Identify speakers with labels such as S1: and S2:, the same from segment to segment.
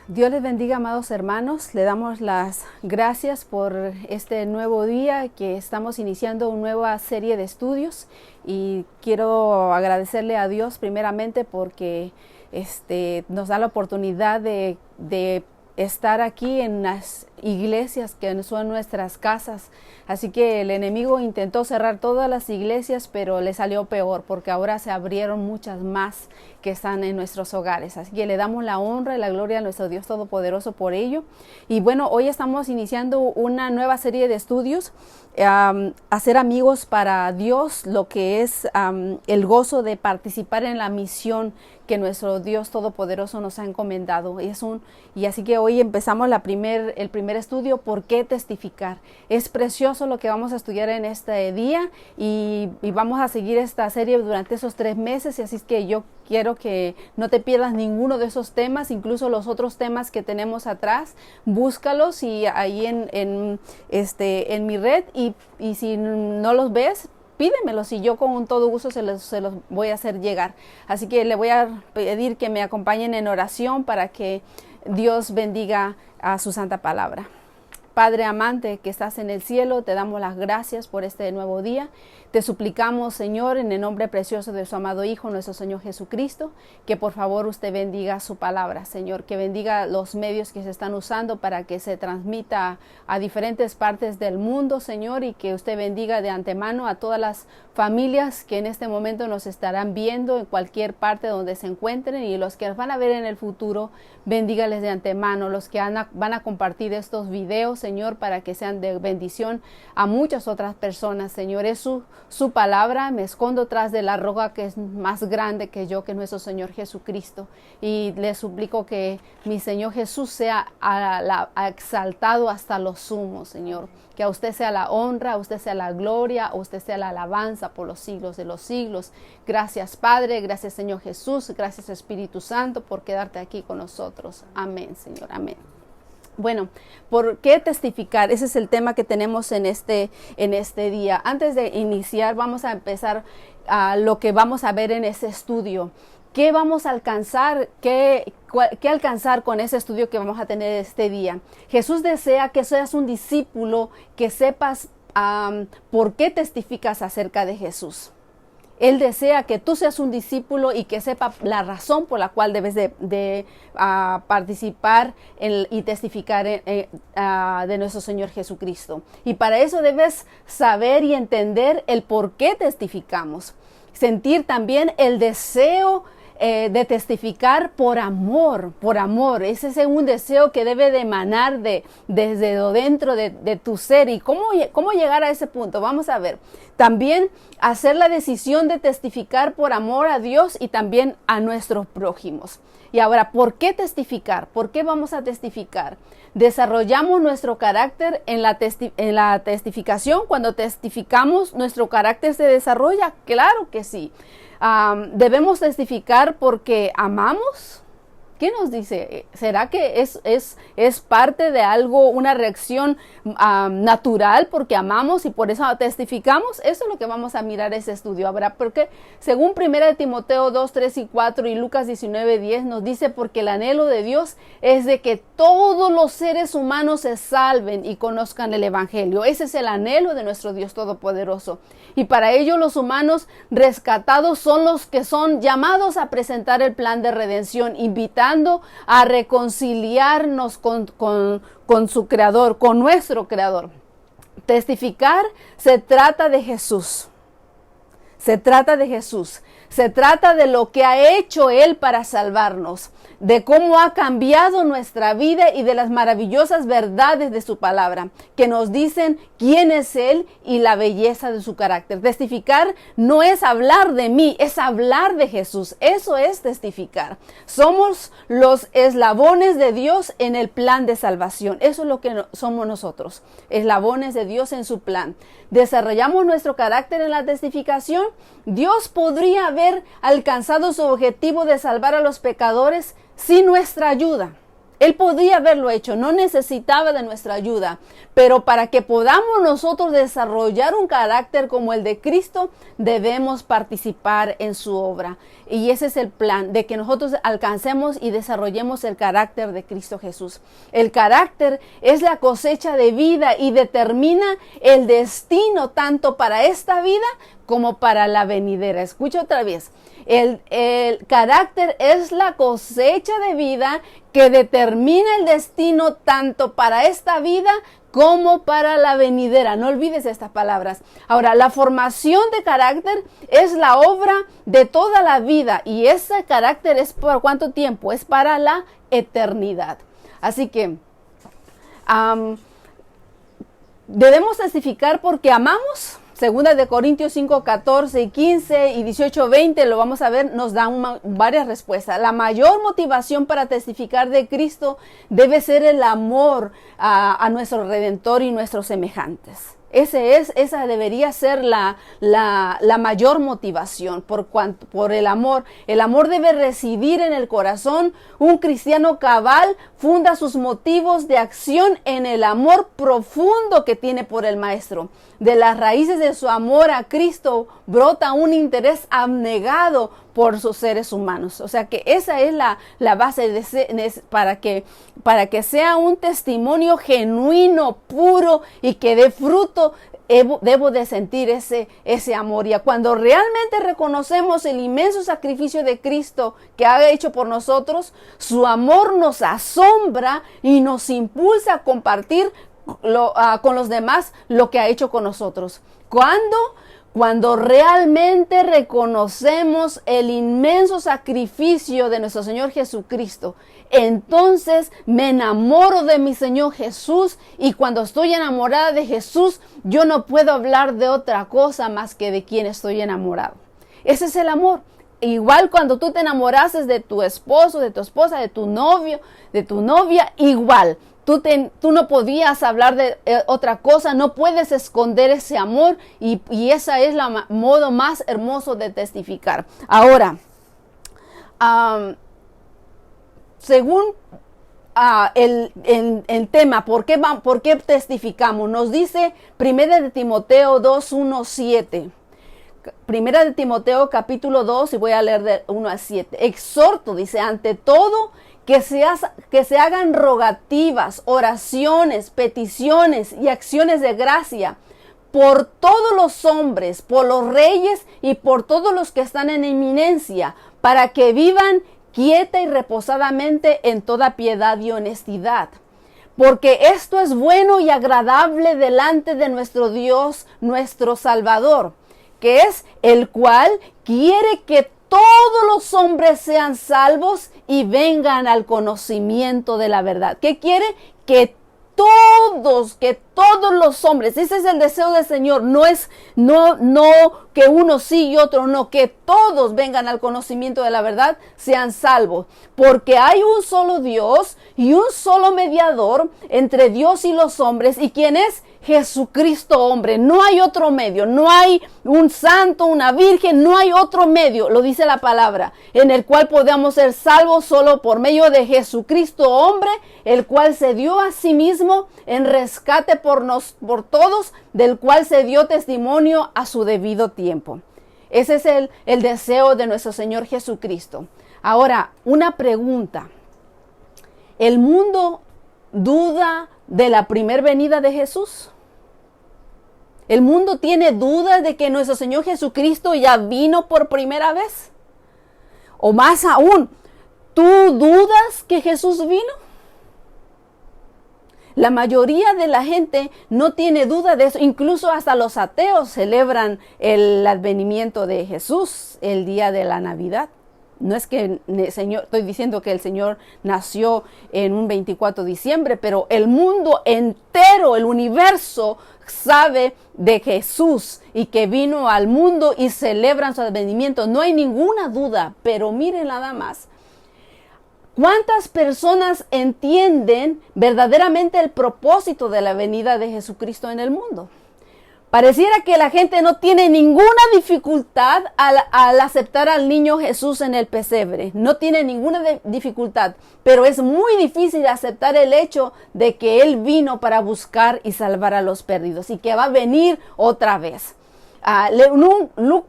S1: Dios les bendiga, amados hermanos. Le damos las gracias por este nuevo día que estamos iniciando una nueva serie de estudios y quiero agradecerle a Dios primeramente porque nos da la oportunidad de estar aquí en las iglesias que son nuestras casas. Así que el enemigo intentó cerrar todas las iglesias, pero le salió peor porque ahora se abrieron muchas más que están en nuestros hogares. Así que le damos la honra y la gloria a nuestro Dios Todopoderoso por ello. Y bueno, hoy estamos iniciando una nueva serie de estudios, hacer amigos para Dios, lo que es el gozo de participar en la misión que nuestro Dios Todopoderoso nos ha encomendado. Y así que hoy empezamos el primer estudio, ¿por qué testificar? Es precioso lo que vamos a estudiar en este día y vamos a seguir esta serie durante esos 3 meses. Y así es que yo quiero que no te pierdas ninguno de esos temas, incluso los otros temas que tenemos atrás. Búscalos y ahí en mi red y si no los ves, pídemelos y yo con todo gusto se los voy a hacer llegar. Así que le voy a pedir que me acompañen en oración para que Dios bendiga a su santa palabra. Padre amante que estás en el cielo, te damos las gracias por este nuevo día. Te suplicamos, Señor, en el nombre precioso de su amado Hijo, nuestro Señor Jesucristo, que por favor usted bendiga su palabra, Señor, que bendiga los medios que se están usando para que se transmita a diferentes partes del mundo, Señor, y que usted bendiga de antemano a todas las familias que en este momento nos estarán viendo en cualquier parte donde se encuentren, y los que van a ver en el futuro, bendígales de antemano, los que van a compartir estos videos, Señor, para que sean de bendición a muchas otras personas, Señor. Es su palabra, me escondo tras de la roca que es más grande que yo, que es nuestro Señor Jesucristo, y le suplico que mi Señor Jesús sea exaltado hasta lo sumo, Señor, que a usted sea la honra, a usted sea la gloria, a usted sea la alabanza por los siglos de los siglos. Gracias, Padre, gracias, Señor Jesús, gracias, Espíritu Santo, por quedarte aquí con nosotros. Amén, Señor, amén. Bueno, ¿por qué testificar? Ese es el tema que tenemos en este día. Antes de iniciar, vamos a empezar a lo que vamos a ver en ese estudio. ¿Qué vamos a alcanzar? ¿Qué alcanzar con ese estudio que vamos a tener este día? Jesús desea que seas un discípulo, que sepas por qué testificas acerca de Jesús. Él desea que tú seas un discípulo y que sepa la razón por la cual debes de participar y testificar de nuestro Señor Jesucristo. Y para eso debes saber y entender el por qué testificamos. Sentir también el deseo de testificar por amor. Ese es un deseo que debe de emanar desde dentro de tu ser. ¿Y cómo llegar a ese punto? Vamos a ver. También hacer la decisión de testificar por amor a Dios y también a nuestros prójimos. Y ahora, ¿por qué testificar? ¿Por qué vamos a testificar? ¿Desarrollamos nuestro carácter en la testificación? Cuando testificamos, ¿nuestro carácter se desarrolla? Claro que sí. ¿Debemos testificar porque amamos? ¿Qué nos dice? ¿Será que es parte de algo, una reacción natural porque amamos y por eso testificamos? Eso es lo que vamos a mirar ese estudio. Ahora, porque según 1 Timoteo 2, 3 y 4 y Lucas 19, 10 nos dice, porque el anhelo de Dios es de que todos los seres humanos se salven y conozcan el Evangelio. Ese es el anhelo de nuestro Dios Todopoderoso. Y para ello los humanos rescatados son los que son llamados a presentar el plan de redención, invitando a reconciliarnos con su Creador, con nuestro Creador. Testificar se trata de Jesús. Se trata de Jesús. Se trata de lo que ha hecho Él para salvarnos, de cómo ha cambiado nuestra vida y de las maravillosas verdades de su palabra, que nos dicen quién es Él y la belleza de su carácter. Testificar no es hablar de mí, es hablar de Jesús. Eso es testificar. Somos los eslabones de Dios en el plan de salvación. Eso es lo que somos nosotros, eslabones de Dios en su plan. Desarrollamos nuestro carácter en la testificación. Dios podría haber alcanzado su objetivo de salvar a los pecadores sin nuestra ayuda. Él podía haberlo hecho, no necesitaba de nuestra ayuda, pero para que podamos nosotros desarrollar un carácter como el de Cristo, debemos participar en su obra. Y ese es el plan, de que nosotros alcancemos y desarrollemos el carácter de Cristo Jesús. El carácter es la cosecha de vida y determina el destino tanto para esta vida como para la venidera. Escucha otra vez. El carácter es la cosecha de vida que determina el destino tanto para esta vida como para la venidera. No olvides estas palabras. Ahora, la formación de carácter es la obra de toda la vida y ese carácter es por cuánto tiempo, es para la eternidad. Así que debemos testificar porque amamos. Segunda de Corintios 5, 14 y 15 y 18, 20, lo vamos a ver, nos dan varias respuestas. La mayor motivación para testificar de Cristo debe ser el amor a nuestro Redentor y nuestros semejantes. Esa debería ser la mayor motivación por el amor. El amor debe residir en el corazón. Un cristiano cabal funda sus motivos de acción en el amor profundo que tiene por el Maestro. De las raíces de su amor a Cristo brota un interés abnegado por sus seres humanos. O sea que esa es la base para que sea un testimonio genuino, puro y que dé fruto. Debo de sentir ese amor. Y cuando realmente reconocemos el inmenso sacrificio de Cristo que ha hecho por nosotros, su amor nos asombra y nos impulsa a compartir con los demás lo que ha hecho con nosotros. Cuando realmente reconocemos el inmenso sacrificio de nuestro Señor Jesucristo, entonces me enamoro de mi Señor Jesús, y cuando estoy enamorada de Jesús, yo no puedo hablar de otra cosa más que de quien estoy enamorado. Ese es el amor. Igual cuando tú te enamorases de tu esposo, de tu esposa, de tu novio, de tu novia, igual. Tú no podías hablar de otra cosa, no puedes esconder ese amor y ese es el modo más hermoso de testificar. Ahora, según el tema, ¿por qué testificamos? Nos dice 1 de Timoteo 2, 1, 7. 1 de Timoteo capítulo 2 y voy a leer de 1 a 7. Exhorto, dice, ante todo que se hagan rogativas, oraciones, peticiones y acciones de gracia por todos los hombres, por los reyes y por todos los que están en eminencia, para que vivan quieta y reposadamente en toda piedad y honestidad. Porque esto es bueno y agradable delante de nuestro Dios, nuestro Salvador, que es el cual quiere que todos los hombres sean salvos y vengan al conocimiento de la verdad. ¿Qué quiere? Que todos los hombres, ese es el deseo del Señor, no que uno sí y otro no, que todos vengan al conocimiento de la verdad, sean salvos, porque hay un solo Dios y un solo mediador entre Dios y los hombres, ¿y quién es? Jesucristo hombre. No hay otro medio, no hay un santo, una virgen, no hay otro medio, lo dice la palabra, en el cual podamos ser salvos solo por medio de Jesucristo hombre, el cual se dio a sí mismo en rescate por todos, del cual se dio testimonio a su debido tiempo. Ese es el deseo de nuestro Señor Jesucristo. Ahora, una pregunta. ¿El mundo duda de la primer venida de Jesús? ¿El mundo tiene dudas de que nuestro Señor Jesucristo ya vino por primera vez? O más aún, ¿tú dudas que Jesús vino? La mayoría de la gente no tiene duda de eso. Incluso hasta los ateos celebran el advenimiento de Jesús, el día de la Navidad. No es que estoy diciendo que el Señor nació en un 24 de diciembre, pero el mundo entero, el universo, sabe de Jesús y que vino al mundo y celebran su advenimiento. No hay ninguna duda, pero miren nada más. ¿Cuántas personas entienden verdaderamente el propósito de la venida de Jesucristo en el mundo? Pareciera que la gente no tiene ninguna dificultad al aceptar al niño Jesús en el pesebre. No tiene ninguna dificultad, pero es muy difícil aceptar el hecho de que Él vino para buscar y salvar a los perdidos y que va a venir otra vez.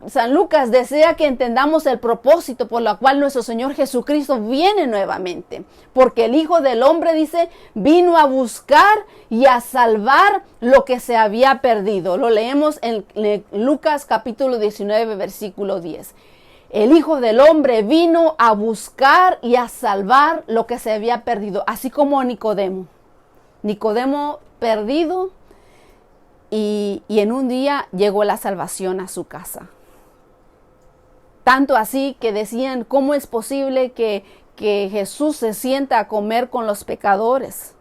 S1: San Lucas desea que entendamos el propósito por el cual nuestro Señor Jesucristo viene nuevamente, porque el Hijo del Hombre, dice, vino a buscar y a salvar lo que se había perdido. Lo leemos en Lucas capítulo 19, versículo 10. El Hijo del Hombre vino a buscar y a salvar lo que se había perdido, así como Nicodemo. Nicodemo perdido. Y en un día llegó la salvación a su casa. Tanto así que decían, ¿cómo es posible que Jesús se sienta a comer con los pecadores?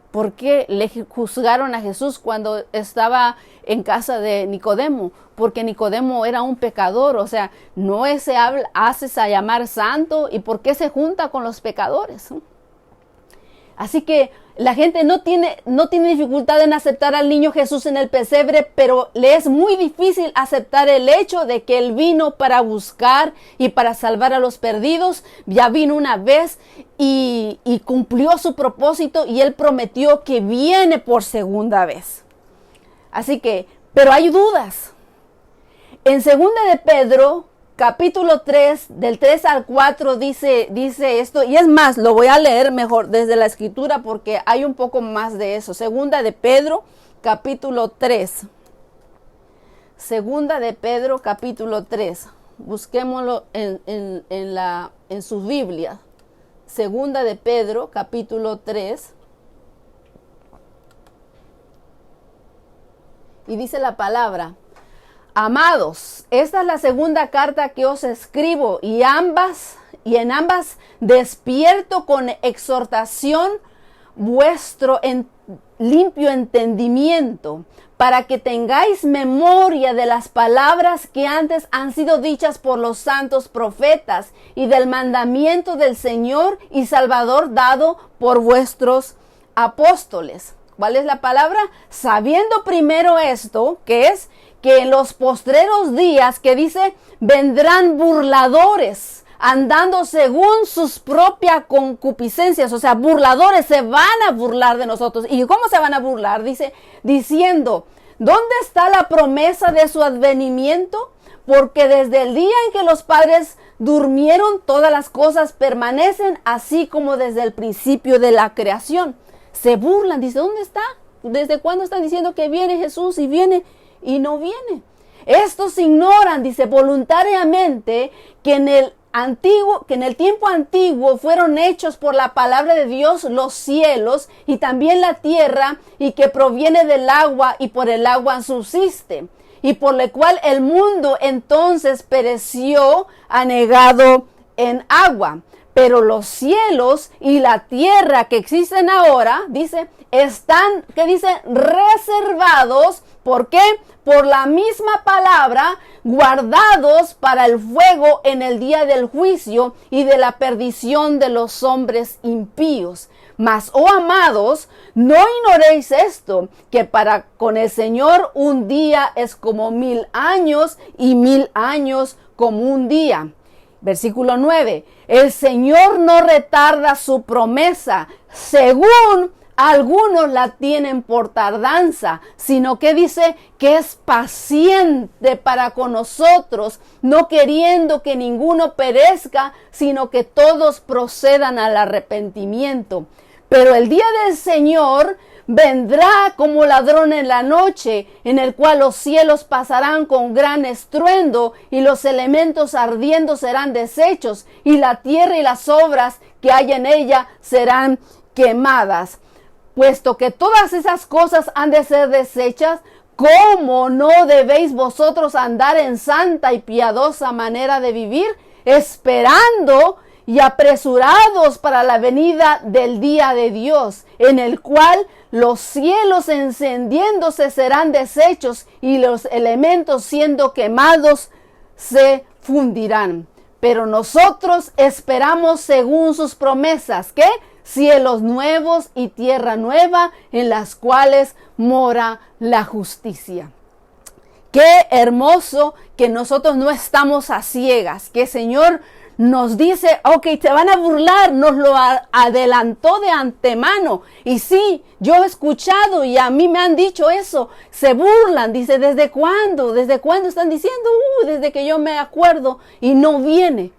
S1: ¿Por qué le juzgaron a Jesús cuando estaba en casa de Nicodemo? Porque Nicodemo era un pecador, o sea, no se hace a llamar santo. ¿Y por qué se junta con los pecadores? Así que la gente no tiene dificultad en aceptar al niño Jesús en el pesebre, pero le es muy difícil aceptar el hecho de que Él vino para buscar y para salvar a los perdidos. Ya vino una vez y cumplió su propósito, y Él prometió que viene por segunda vez. Así que, pero hay dudas. En 2 de Pedro, capítulo 3, del 3 al 4 dice esto, y es más, lo voy a leer mejor desde la escritura porque hay un poco más de eso. Segunda de Pedro, capítulo 3. Segunda de Pedro, capítulo 3. Busquémoslo en su Biblia. Segunda de Pedro, capítulo 3. Y dice la palabra: Amados, esta es la segunda carta que os escribo, y en ambas despierto con exhortación vuestro limpio entendimiento, para que tengáis memoria de las palabras que antes han sido dichas por los santos profetas, y del mandamiento del Señor y Salvador dado por vuestros apóstoles. ¿Cuál es la palabra? Sabiendo primero esto, que es que en los postreros días, que dice, vendrán burladores, andando según sus propias concupiscencias. O sea, burladores, se van a burlar de nosotros. ¿Y cómo se van a burlar? Dice, diciendo, ¿dónde está la promesa de su advenimiento? Porque desde el día en que los padres durmieron, todas las cosas permanecen así como desde el principio de la creación. Se burlan, dice, ¿dónde está? ¿Desde cuándo están diciendo que viene Jesús y viene y no viene? Estos ignoran, dice, voluntariamente que en el tiempo antiguo fueron hechos por la palabra de Dios los cielos y también la tierra, y que proviene del agua y por el agua subsiste, y por lo cual el mundo entonces pereció anegado en agua. Pero los cielos y la tierra que existen ahora, dice, están, ¿qué dice? Reservados. ¿Por qué? Por la misma palabra, guardados para el fuego en el día del juicio y de la perdición de los hombres impíos. Mas, oh amados, no ignoréis esto, que para con el Señor un día es como 1000 años, y 1000 años como un día. Versículo 9, el Señor no retarda su promesa, según algunos la tienen por tardanza, sino que dice que es paciente para con nosotros, no queriendo que ninguno perezca, sino que todos procedan al arrepentimiento. Pero el día del Señor vendrá como ladrón en la noche, en el cual los cielos pasarán con gran estruendo, y los elementos ardiendo serán deshechos, y la tierra y las obras que hay en ella serán quemadas. Puesto que todas esas cosas han de ser deshechas, ¿cómo no debéis vosotros andar en santa y piadosa manera de vivir, esperando y apresurados para la venida del día de Dios, en el cual los cielos encendiéndose serán deshechos, y los elementos siendo quemados se fundirán? Pero nosotros esperamos según sus promesas, ¿qué? Cielos nuevos y tierra nueva, en las cuales mora la justicia. Qué hermoso que nosotros no estamos a ciegas, que el Señor nos dice, ok, te van a burlar, nos lo adelantó de antemano. Y sí, yo he escuchado y a mí me han dicho eso, se burlan, dice, ¿desde cuándo? ¿Desde cuándo están diciendo? Desde que yo me acuerdo y no viene.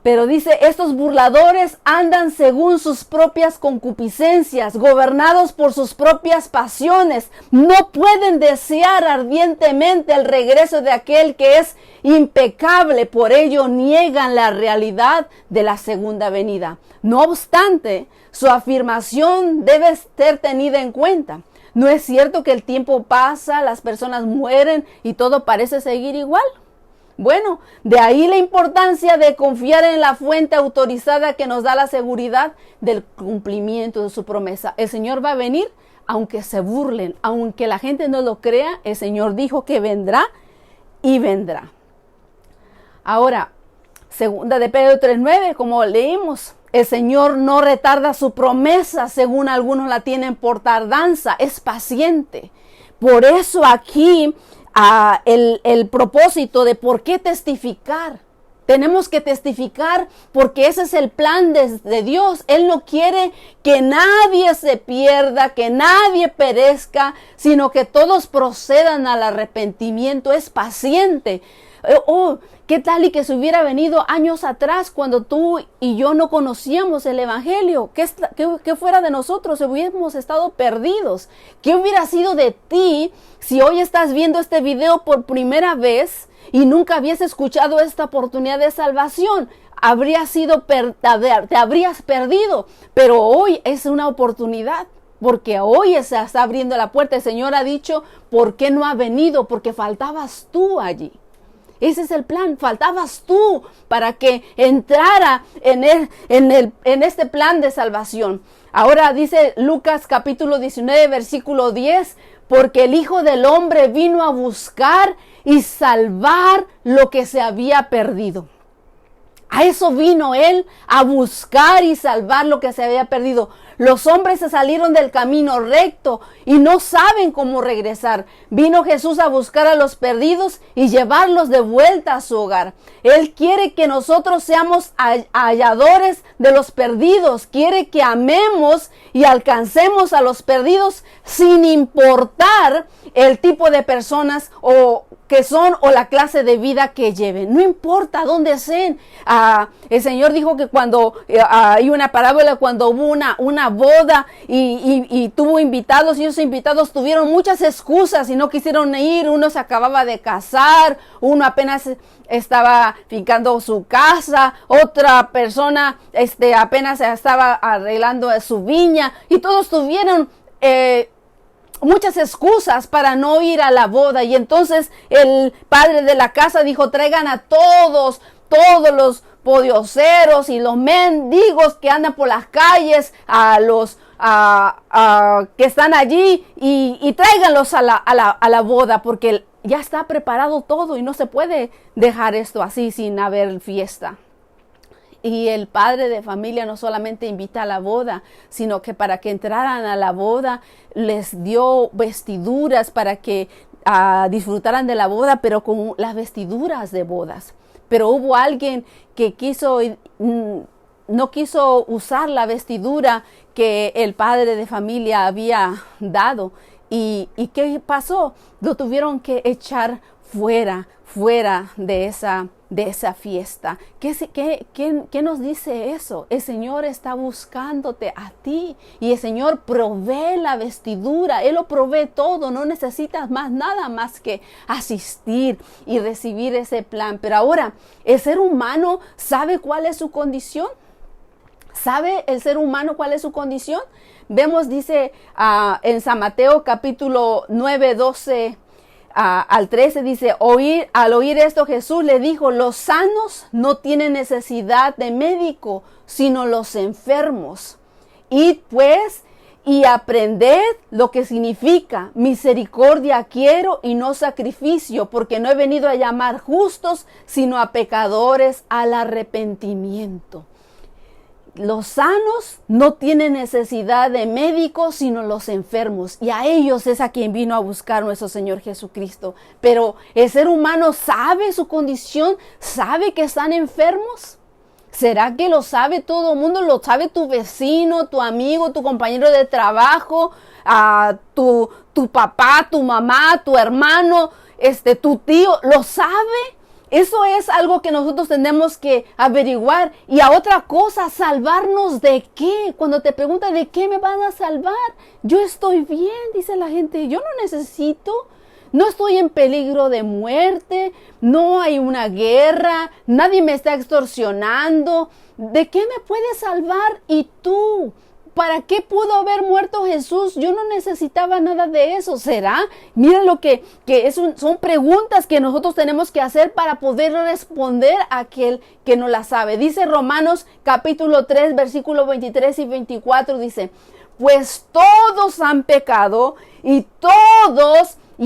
S1: Pero dice, estos burladores andan según sus propias concupiscencias, gobernados por sus propias pasiones. No pueden desear ardientemente el regreso de aquel que es impecable. Por ello niegan la realidad de la segunda venida. No obstante, su afirmación debe ser tenida en cuenta. ¿No es cierto que el tiempo pasa, las personas mueren y todo parece seguir igual? Bueno, de ahí la importancia de confiar en la fuente autorizada que nos da la seguridad del cumplimiento de su promesa. El Señor va a venir, aunque se burlen, aunque la gente no lo crea, el Señor dijo que vendrá y vendrá. Ahora, segunda de Pedro 3:9, como leímos, el Señor no retarda su promesa, según algunos la tienen por tardanza, es paciente. Por eso aquí el propósito de por qué testificar. Tenemos que testificar porque ese es el plan de Dios. Él no quiere que nadie se pierda, que nadie perezca, sino que todos procedan al arrepentimiento. Es paciente. ¿Qué tal y que se hubiera venido años atrás cuando tú y yo no conocíamos el Evangelio? ¿Qué fuera de nosotros? Hubiéramos estado perdidos. ¿Qué hubiera sido de ti si hoy estás viendo este video por primera vez y nunca habías escuchado esta oportunidad de salvación? Te habrías perdido, pero hoy es una oportunidad. Porque hoy se está abriendo la puerta. El Señor ha dicho, ¿por qué no ha venido? Porque faltabas tú allí. Ese es el plan, faltabas tú para que entrara en este plan de salvación. Ahora dice Lucas capítulo 19, versículo 10, porque el Hijo del Hombre vino a buscar y salvar lo que se había perdido. A eso vino Él, a buscar y salvar lo que se había perdido. Los hombres se salieron del camino recto y no saben cómo regresar. Vino Jesús a buscar a los perdidos y llevarlos de vuelta a su hogar. Él quiere que nosotros seamos halladores de los perdidos. Quiere que amemos y alcancemos a los perdidos sin importar el tipo de personas que son o la clase de vida que lleven. No importa dónde sean. El Señor dijo que cuando hay una parábola, cuando hubo una boda y tuvo invitados, y esos invitados tuvieron muchas excusas y no quisieron ir. Uno se acababa de casar, uno apenas estaba fincando su casa, otra persona apenas estaba arreglando su viña, y todos tuvieron muchas excusas para no ir a la boda. Y entonces el padre de la casa dijo, traigan a todos los podioseros y los mendigos que andan por las calles, a los que están allí, y tráiganlos a la boda, porque ya está preparado todo y no se puede dejar esto así sin haber fiesta. Y el padre de familia no solamente invita a la boda, sino que para que entraran a la boda les dio vestiduras para que disfrutaran de la boda, pero con las vestiduras de bodas. Pero hubo alguien que no quiso usar la vestidura que el padre de familia había dado. ¿Y qué pasó? Lo tuvieron que echar fuera de esa fiesta. ¿Qué nos dice eso? El Señor está buscándote a ti, y el Señor provee la vestidura. Él lo provee todo. No necesitas nada más que asistir y recibir ese plan. Pero ahora, ¿el ser humano sabe cuál es su condición? ¿Sabe el ser humano cuál es su condición? Vemos, dice en San Mateo capítulo 9, 12 al 13, dice, al oír esto Jesús le dijo, los sanos no tienen necesidad de médico, sino los enfermos. Id pues y aprended lo que significa misericordia quiero y no sacrificio, porque no he venido a llamar justos, sino a pecadores al arrepentimiento. los sanos no tienen necesidad de médicos, sino los enfermos. Y a ellos es a quien vino a buscar nuestro Señor Jesucristo. Pero el ser humano sabe su condición, sabe que están enfermos. ¿Será que lo sabe todo el mundo? ¿Lo sabe tu vecino, tu amigo, tu compañero de trabajo, tu papá, tu mamá, tu hermano, tu tío? ¿Lo sabe? Eso es algo que nosotros tenemos que averiguar. Y a otra cosa, ¿salvarnos de qué? Cuando te preguntan ¿de qué me van a salvar? Yo estoy bien, dice la gente. Yo no necesito. No estoy en peligro de muerte. No hay una guerra. Nadie me está extorsionando. ¿De qué me puedes salvar? ¿Y tú? ¿Para qué pudo haber muerto Jesús? Yo no necesitaba nada de eso. ¿Será? Miren lo que son preguntas que nosotros tenemos que hacer para poder responder a aquel que no la sabe. Dice Romanos capítulo 3, versículos 23 y 24. Dice, pues todos han pecado y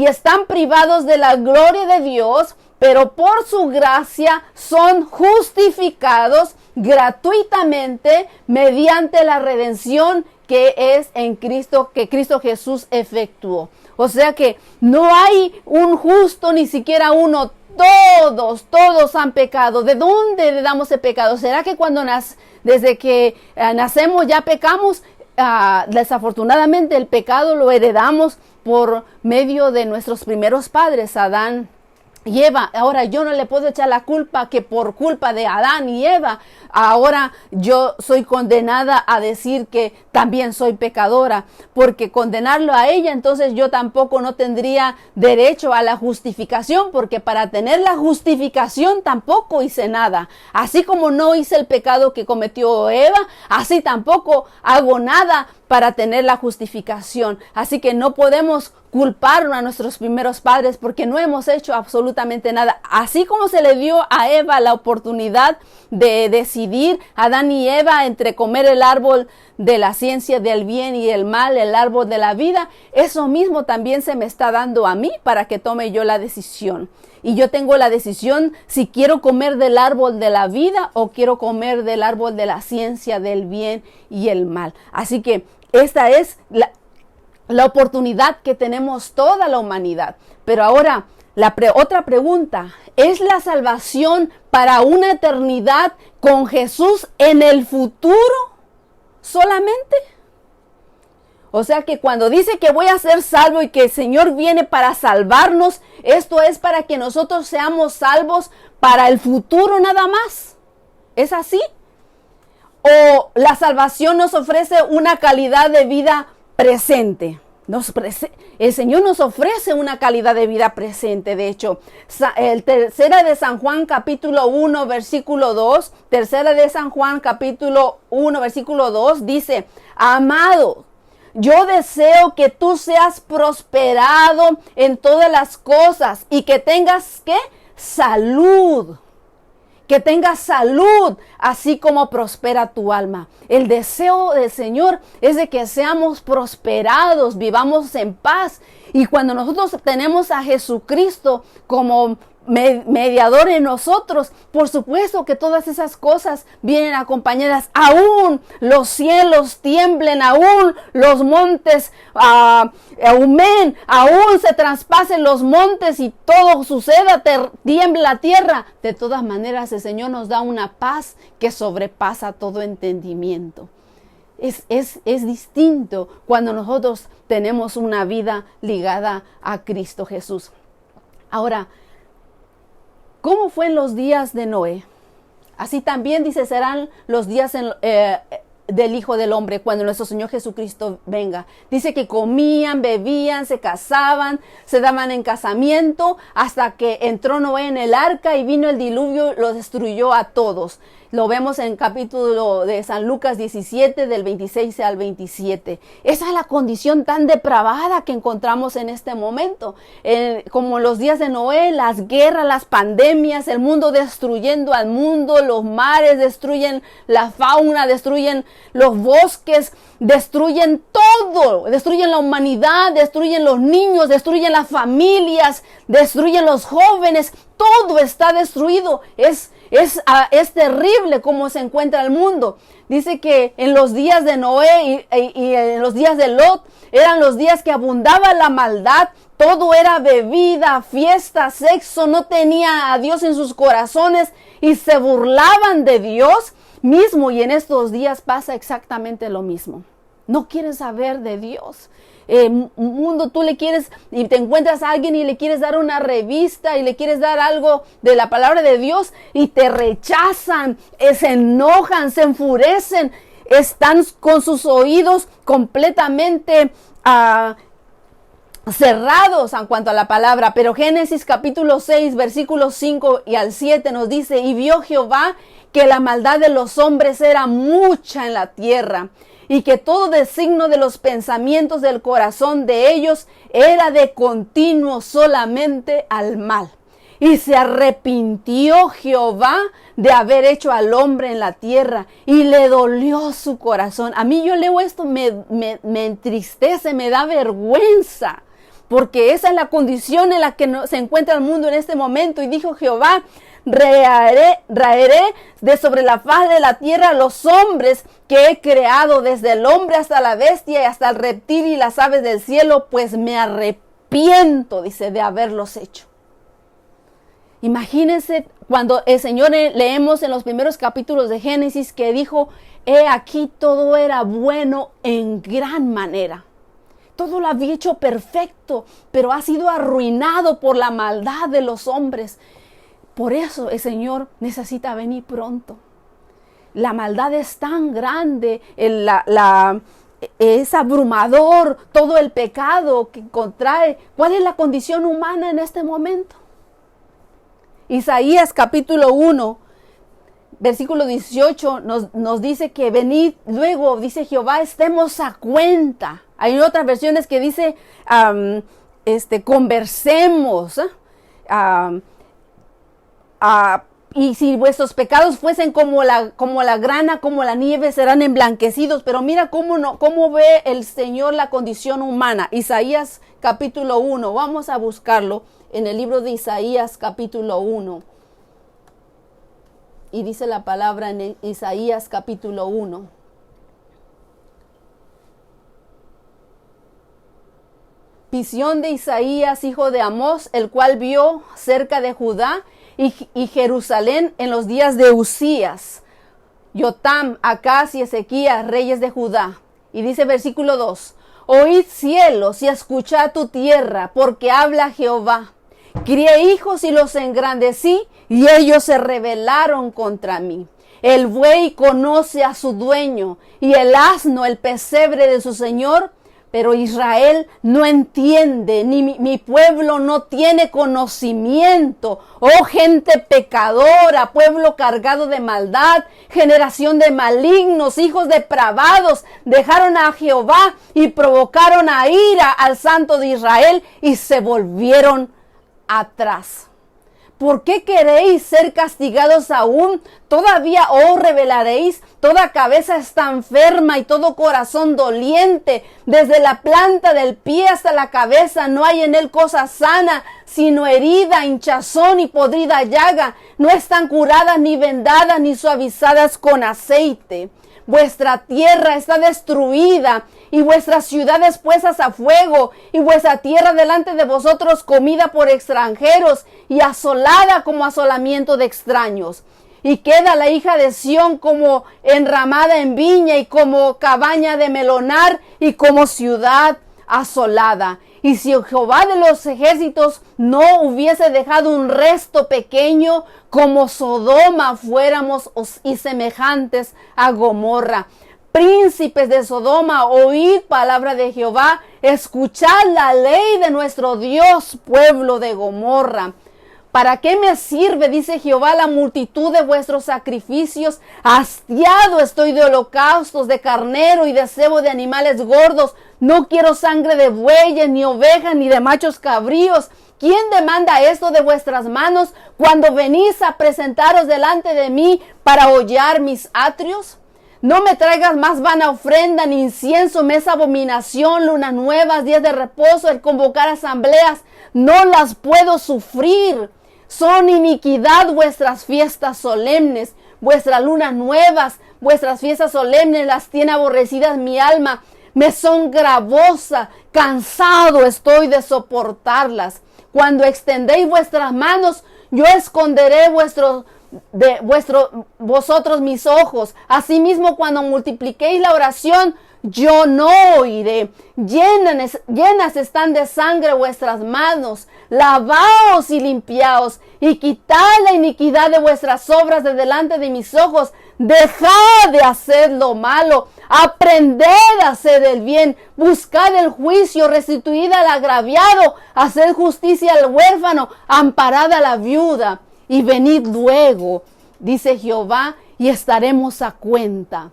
S1: están privados de la gloria de Dios, pero por su gracia son justificados gratuitamente mediante la redención que es en Cristo, que Cristo Jesús efectuó. O sea que no hay un justo, ni siquiera uno. Todos han pecado. ¿De dónde le damos el pecado? ¿Será que desde que nacemos ya pecamos? Desafortunadamente el pecado lo heredamos por medio de nuestros primeros padres, Adán y Eva. Ahora yo no le puedo echar la culpa que por culpa de Adán y Eva, ahora yo soy condenada a decir que también soy pecadora, porque condenarlo a ella, entonces yo tampoco no tendría derecho a la justificación, porque para tener la justificación tampoco hice nada. Así como no hice el pecado que cometió Eva, así tampoco hago nada para tener la justificación. Así que no podemos culpar a nuestros primeros padres porque no hemos hecho absolutamente nada. Así como se le dio a Eva la oportunidad de decidir, Adán y Eva, entre comer el árbol de la ciencia del bien y el mal, el árbol de la vida, eso mismo también se me está dando a mí para que tome yo la decisión. Y yo tengo la decisión si quiero comer del árbol de la vida o quiero comer del árbol de la ciencia del bien y el mal. Así que esta es la oportunidad que tenemos toda la humanidad. Pero ahora, otra pregunta, ¿es la salvación para una eternidad con Jesús en el futuro solamente? O sea que cuando dice que voy a ser salvo y que el Señor viene para salvarnos, esto es para que nosotros seamos salvos para el futuro nada más. ¿Es así? ¿O la salvación nos ofrece una calidad de vida presente? El Señor nos ofrece una calidad de vida presente. De hecho, el tercera de San Juan capítulo 1 versículo 2, tercera de San Juan capítulo 1 versículo 2 dice, amado, yo deseo que tú seas prosperado en todas las cosas y que tengas, ¿qué? Salud. Que tengas salud, así como prospera tu alma. El deseo del Señor es de que seamos prosperados, vivamos en paz. Y cuando nosotros tenemos a Jesucristo como mediador en nosotros, por supuesto que todas esas cosas vienen acompañadas. Aún los cielos tiemblen, aún los montes humen, aún se traspasen los montes y todo suceda, tiemble la tierra. De todas maneras, el Señor nos da una paz que sobrepasa todo entendimiento. Es distinto cuando nosotros tenemos una vida ligada a Cristo Jesús. Ahora, ¿cómo fue en los días de Noé? Así también dice, serán los días del Hijo del Hombre cuando nuestro Señor Jesucristo venga. Dice que comían, bebían, se casaban, se daban en casamiento hasta que entró Noé en el arca y vino el diluvio, lo destruyó a todos. Lo vemos en capítulo de San Lucas 17, del 26 al 27. Esa es la condición tan depravada que encontramos en este momento. Como en los días de Noé, las guerras, las pandemias, el mundo destruyendo al mundo, los mares destruyen la fauna, destruyen los bosques, destruyen todo, destruyen la humanidad, destruyen los niños, destruyen las familias, destruyen los jóvenes, todo está destruido. Es terrible cómo se encuentra el mundo. Dice que en los días de Noé y en los días de Lot eran los días que abundaba la maldad. Todo era bebida, fiesta, sexo. No tenía a Dios en sus corazones y se burlaban de Dios mismo. Y en estos días pasa exactamente lo mismo. No quieren saber de Dios. Mundo, tú le quieres y te encuentras a alguien y le quieres dar una revista y le quieres dar algo de la palabra de Dios y te rechazan, se enojan, se enfurecen, están con sus oídos completamente cerrados en cuanto a la palabra. Pero Génesis capítulo 6 versículos 5 y al 7 nos dice: y vio Jehová que la maldad de los hombres era mucha en la tierra, y que todo designo de los pensamientos del corazón de ellos era de continuo solamente al mal. Y se arrepintió Jehová de haber hecho al hombre en la tierra, y le dolió su corazón. A mí, yo leo esto, me entristece, me da vergüenza, porque esa es la condición en la que se encuentra el mundo en este momento. Y dijo Jehová: raeré de sobre la faz de la tierra los hombres que he creado, desde el hombre hasta la bestia y hasta el reptil y las aves del cielo, pues me arrepiento, dice, de haberlos hecho. Imagínense cuando el Señor, leemos en los primeros capítulos de Génesis, que dijo: he aquí todo era bueno en gran manera. Todo lo había hecho perfecto, pero ha sido arruinado por la maldad de los hombres. Por eso el Señor necesita venir pronto. La maldad es tan grande, es abrumador todo el pecado que contrae. ¿Cuál es la condición humana en este momento? Isaías capítulo 1, versículo 18 nos dice que venid luego, dice Jehová, estemos a cuenta. Hay otras versiones que dice conversemos. Y si vuestros pecados fuesen como la grana, como la nieve, serán emblanquecidos. Pero mira cómo ve el Señor la condición humana. Isaías capítulo 1. Vamos a buscarlo en el libro de Isaías capítulo 1. Y dice la palabra en Isaías capítulo 1. Visión de Isaías, hijo de Amós, el cual vio cerca de Judá y Jerusalén en los días de Usías, Jotam, Acaz y Ezequías, reyes de Judá. Y dice versículo 2: oíd cielos y escuchad tu tierra, porque habla Jehová. Crié hijos y los engrandecí, y ellos se rebelaron contra mí. El buey conoce a su dueño, y el asno el pesebre de su señor. Pero Israel no entiende, ni mi pueblo no tiene conocimiento. Oh gente pecadora, pueblo cargado de maldad, generación de malignos, hijos depravados, dejaron a Jehová y provocaron a ira al Santo de Israel y se volvieron atrás. ¿Por qué queréis ser castigados aún? Todavía os rebelaréis. Toda cabeza está enferma y todo corazón doliente. Desde la planta del pie hasta la cabeza no hay en él cosa sana, sino herida, hinchazón y podrida llaga. No están curadas ni vendadas ni suavizadas con aceite. Vuestra tierra está destruida y vuestras ciudades puestas a fuego, y vuestra tierra delante de vosotros comida por extranjeros y asolada como asolamiento de extraños. Y queda la hija de Sión como enramada en viña y como cabaña de melonar y como ciudad asolada. Y si Jehová de los ejércitos no hubiese dejado un resto pequeño, como Sodoma fuéramos y semejantes a Gomorra. Príncipes de Sodoma, oíd palabra de Jehová, escuchad la ley de nuestro Dios, pueblo de Gomorra. ¿Para qué me sirve, dice Jehová, la multitud de vuestros sacrificios? Hastiado estoy de holocaustos, de carnero y de cebo de animales gordos. No quiero sangre de bueyes, ni ovejas, ni de machos cabríos. ¿Quién demanda esto de vuestras manos cuando venís a presentaros delante de mí para hollar mis atrios? No me traigas más vana ofrenda, ni incienso, me es abominación, lunas nuevas, días de reposo, el convocar asambleas. No las puedo sufrir. Son iniquidad vuestras fiestas solemnes, vuestras lunas nuevas, vuestras fiestas solemnes las tiene aborrecidas mi alma. Me son gravosa, cansado estoy de soportarlas. Cuando extendéis vuestras manos, yo esconderé vosotros mis ojos. Asimismo, cuando multipliquéis la oración, yo no oiré. Llenas están de sangre vuestras manos. Lavaos y limpiaos, y quitad la iniquidad de vuestras obras de delante de mis ojos. Dejad de hacer lo malo, aprended a hacer el bien, buscad el juicio, restituid al agraviado, haced justicia al huérfano, amparad a la viuda, y venid luego, dice Jehová, y estaremos a cuenta.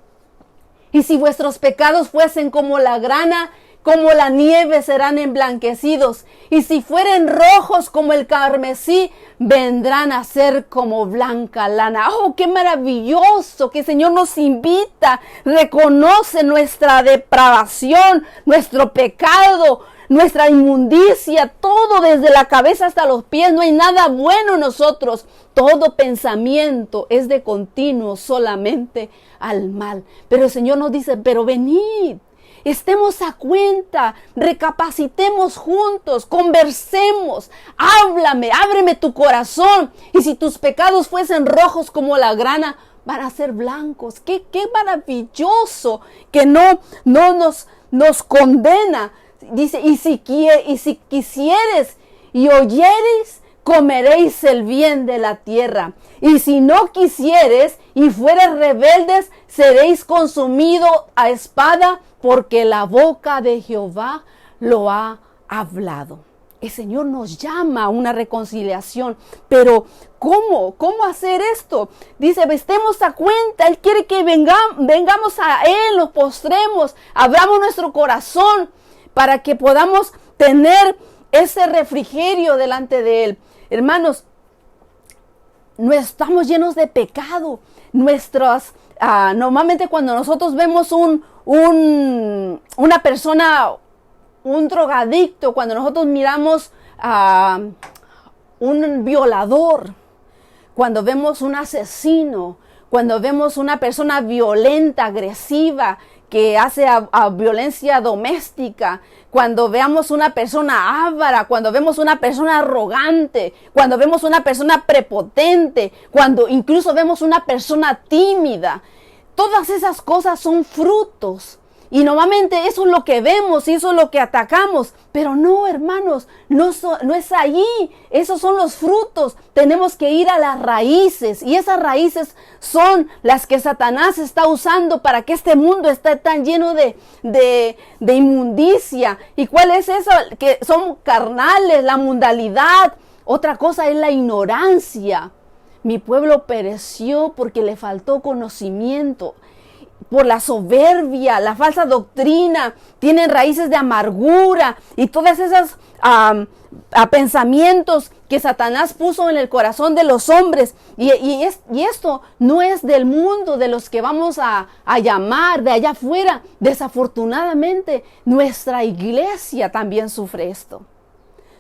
S1: Y si vuestros pecados fuesen como la grana, como la nieve serán emblanquecidos. Y si fueren rojos como el carmesí, vendrán a ser como blanca lana. ¡Oh, qué maravilloso! Que el Señor nos invita, reconoce nuestra depravación, nuestro pecado, nuestra inmundicia, todo desde la cabeza hasta los pies. No hay nada bueno en nosotros. Todo pensamiento es de continuo solamente al mal. Pero el Señor nos dice, pero venid, estemos a cuenta, recapacitemos juntos, conversemos, háblame, ábreme tu corazón. Y si tus pecados fuesen rojos como la grana, van a ser blancos. Qué maravilloso que no nos condena. Dice, y si quisieres y oyeres, comeréis el bien de la tierra. Y si no quisieres y fueres rebeldes, seréis consumidos a espada, porque la boca de Jehová lo ha hablado. El Señor nos llama a una reconciliación, pero ¿cómo hacer esto? Dice, estemos a cuenta. Él quiere que vengamos a Él, nos postremos, abramos nuestro corazón para que podamos tener ese refrigerio delante de Él. Hermanos, no estamos llenos de pecado. Normalmente cuando nosotros vemos una persona, un drogadicto, cuando nosotros miramos a un violador, cuando vemos un asesino, cuando vemos una persona violenta, agresiva, que hace violencia doméstica, cuando veamos una persona avara, cuando vemos una persona arrogante, cuando vemos una persona prepotente, cuando incluso vemos una persona tímida, todas esas cosas son frutos. Y normalmente eso es lo que vemos y eso es lo que atacamos. Pero no, hermanos, no es allí. Esos son los frutos. Tenemos que ir a las raíces. Y esas raíces son las que Satanás está usando para que este mundo esté tan lleno de inmundicia. ¿Y cuál es eso? Que son carnales, la mundalidad. Otra cosa es la ignorancia. Mi pueblo pereció porque le faltó conocimiento. Por la soberbia, la falsa doctrina, tienen raíces de amargura y todas esas pensamientos que Satanás puso en el corazón de los hombres. Y esto no es del mundo, de los que vamos a llamar de allá afuera. Desafortunadamente, nuestra iglesia también sufre esto.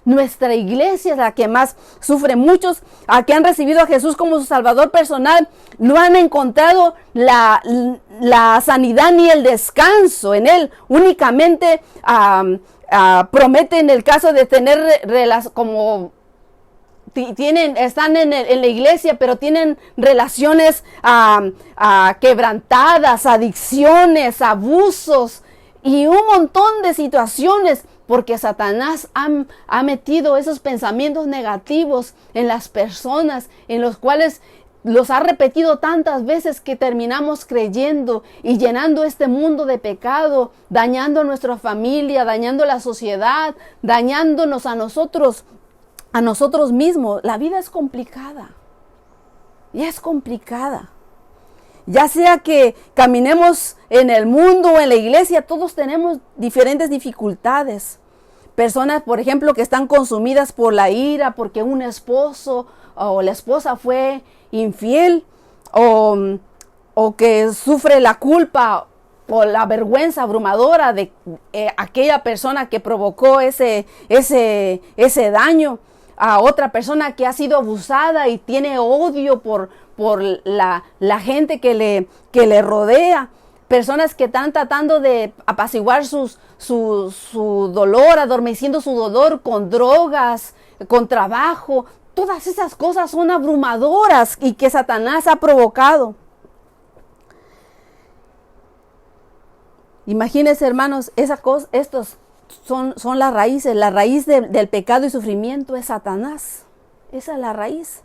S1: Nuestra iglesia es la que más sufre. Muchos que han recibido a Jesús como su Salvador personal no han encontrado la sanidad ni el descanso en Él. Únicamente prometen el caso de tener están en la iglesia, pero tienen relaciones quebrantadas, adicciones, abusos y un montón de situaciones. Porque Satanás ha metido esos pensamientos negativos en las personas, en los cuales los ha repetido tantas veces que terminamos creyendo y llenando este mundo de pecado, dañando a nuestra familia, dañando la sociedad, dañándonos a nosotros mismos. La vida es complicada. Y es complicada. Ya sea que caminemos en el mundo o en la iglesia, todos tenemos diferentes dificultades. Personas, por ejemplo, que están consumidas por la ira porque un esposo o la esposa fue infiel, o o que sufre la culpa o la vergüenza abrumadora de aquella persona que provocó ese daño, a otra persona que ha sido abusada y tiene odio por la gente que le rodea, personas que están tratando de apaciguar su dolor, adormeciendo su dolor con drogas, con trabajo. Todas esas cosas son abrumadoras y que Satanás ha provocado. Imagínense, hermanos, estos son las raíces. La raíz del pecado y sufrimiento es Satanás. Esa es la raíz.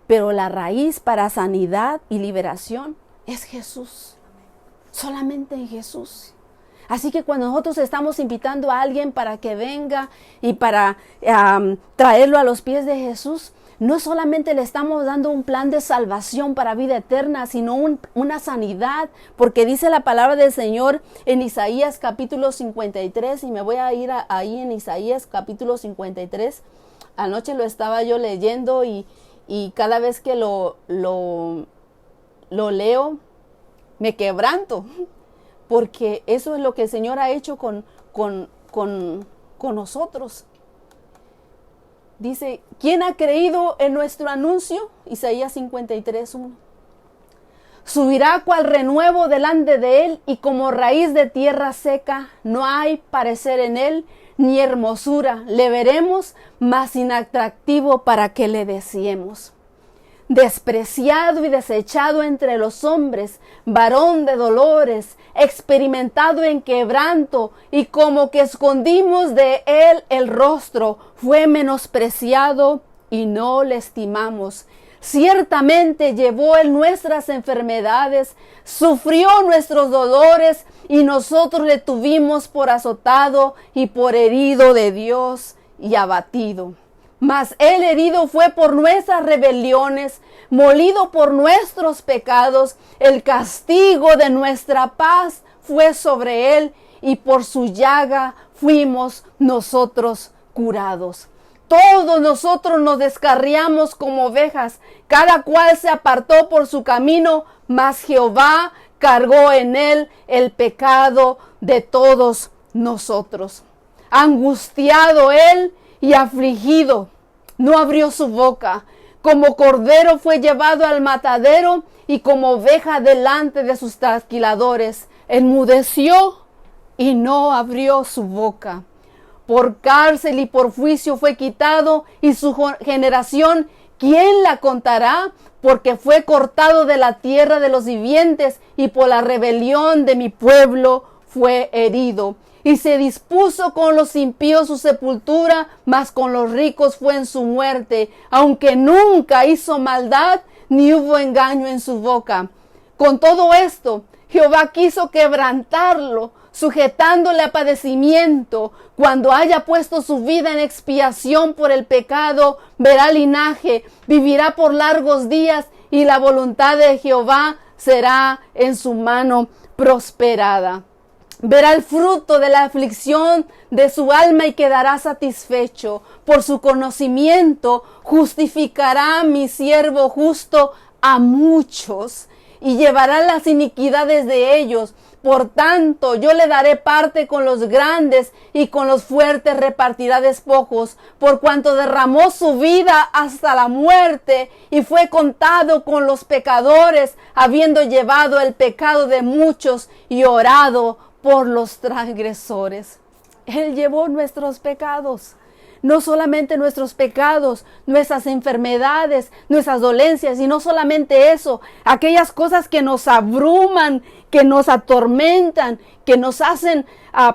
S1: Pero la raíz para sanidad y liberación es Jesús. Solamente en Jesús. Así que cuando nosotros estamos invitando a alguien para que venga y para traerlo a los pies de Jesús, no solamente le estamos dando un plan de salvación para vida eterna, sino una sanidad, porque dice la palabra del Señor en Isaías capítulo 53, y me voy a ir ahí en Isaías capítulo 53. Anoche lo estaba yo leyendo y cada vez que lo leo, me quebranto, porque eso es lo que el Señor ha hecho con nosotros. Dice, ¿quién ha creído en nuestro anuncio? Isaías 53:1. Subirá cual renuevo delante de él, y como raíz de tierra seca, no hay parecer en él, ni hermosura. Le veremos, mas inatractivo para que le deseemos. Despreciado y desechado entre los hombres, varón de dolores, experimentado en quebranto, y como que escondimos de él el rostro, fue menospreciado y no le estimamos. Ciertamente llevó él nuestras enfermedades, sufrió nuestros dolores, y nosotros le tuvimos por azotado y por herido de Dios y abatido. Mas él herido fue por nuestras rebeliones, molido por nuestros pecados. El castigo de nuestra paz fue sobre él, y por su llaga fuimos nosotros curados. Todos nosotros nos descarriamos como ovejas, cada cual se apartó por su camino, mas Jehová cargó en él el pecado de todos nosotros. Angustiado él y afligido, no abrió su boca. Como cordero fue llevado al matadero, y como oveja delante de sus trasquiladores, enmudeció y no abrió su boca. Por cárcel y por juicio fue quitado, y su generación, ¿quién la contará? Porque fue cortado de la tierra de los vivientes, y por la rebelión de mi pueblo fue herido. Y se dispuso con los impíos su sepultura, mas con los ricos fue en su muerte, aunque nunca hizo maldad, ni hubo engaño en su boca. Con todo esto, Jehová quiso quebrantarlo, sujetándole a padecimiento. Cuando haya puesto su vida en expiación por el pecado, verá linaje, vivirá por largos días, y la voluntad de Jehová será en su mano prosperada. Verá el fruto de la aflicción de su alma y quedará satisfecho. Por su conocimiento justificará mi siervo justo a muchos, y llevará las iniquidades de ellos. Por tanto, yo le daré parte con los grandes, y con los fuertes repartirá despojos, por cuanto derramó su vida hasta la muerte, y fue contado con los pecadores, habiendo llevado el pecado de muchos y orado por los transgresores. Él llevó nuestros pecados. No solamente nuestros pecados, nuestras enfermedades, nuestras dolencias, y no solamente eso, aquellas cosas que nos abruman, que nos atormentan, que nos hacen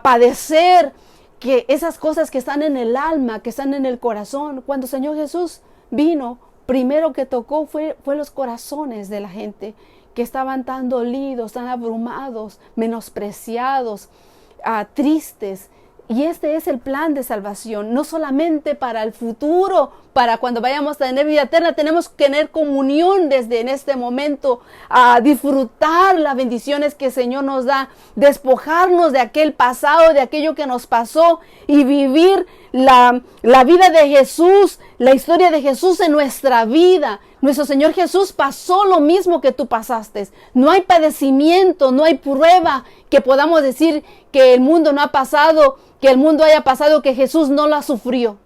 S1: padecer, que esas cosas que están en el alma, que están en el corazón. Cuando el Señor Jesús vino, primero que tocó fue los corazones de la gente, que estaban tan dolidos, tan abrumados, menospreciados, tristes. Y este es el plan de salvación, no solamente para el futuro, para cuando vayamos a tener vida eterna. Tenemos que tener comunión desde en este momento, a disfrutar las bendiciones que el Señor nos da, despojarnos de aquel pasado, de aquello que nos pasó, y vivir la vida de Jesús, la historia de Jesús en nuestra vida, Nuestro Señor Jesús pasó lo mismo que tú pasaste. No hay padecimiento, no hay prueba que podamos decir que el mundo no ha pasado, que el mundo haya pasado, que Jesús no la sufrió.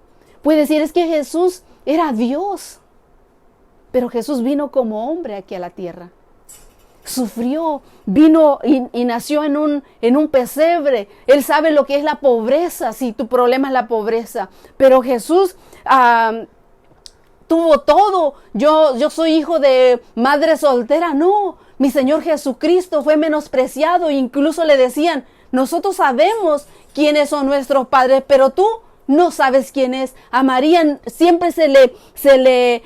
S1: Puede decir, es que Jesús era Dios, pero Jesús vino como hombre aquí a la tierra. Sufrió, vino y nació en un pesebre. Él sabe lo que es la pobreza, si tu problema es la pobreza. Pero Jesús tuvo todo. Yo soy hijo de madre soltera. No, mi Señor Jesucristo fue menospreciado. Incluso le decían, nosotros sabemos quiénes son nuestros padres, pero tú no sabes quién es. A María siempre se le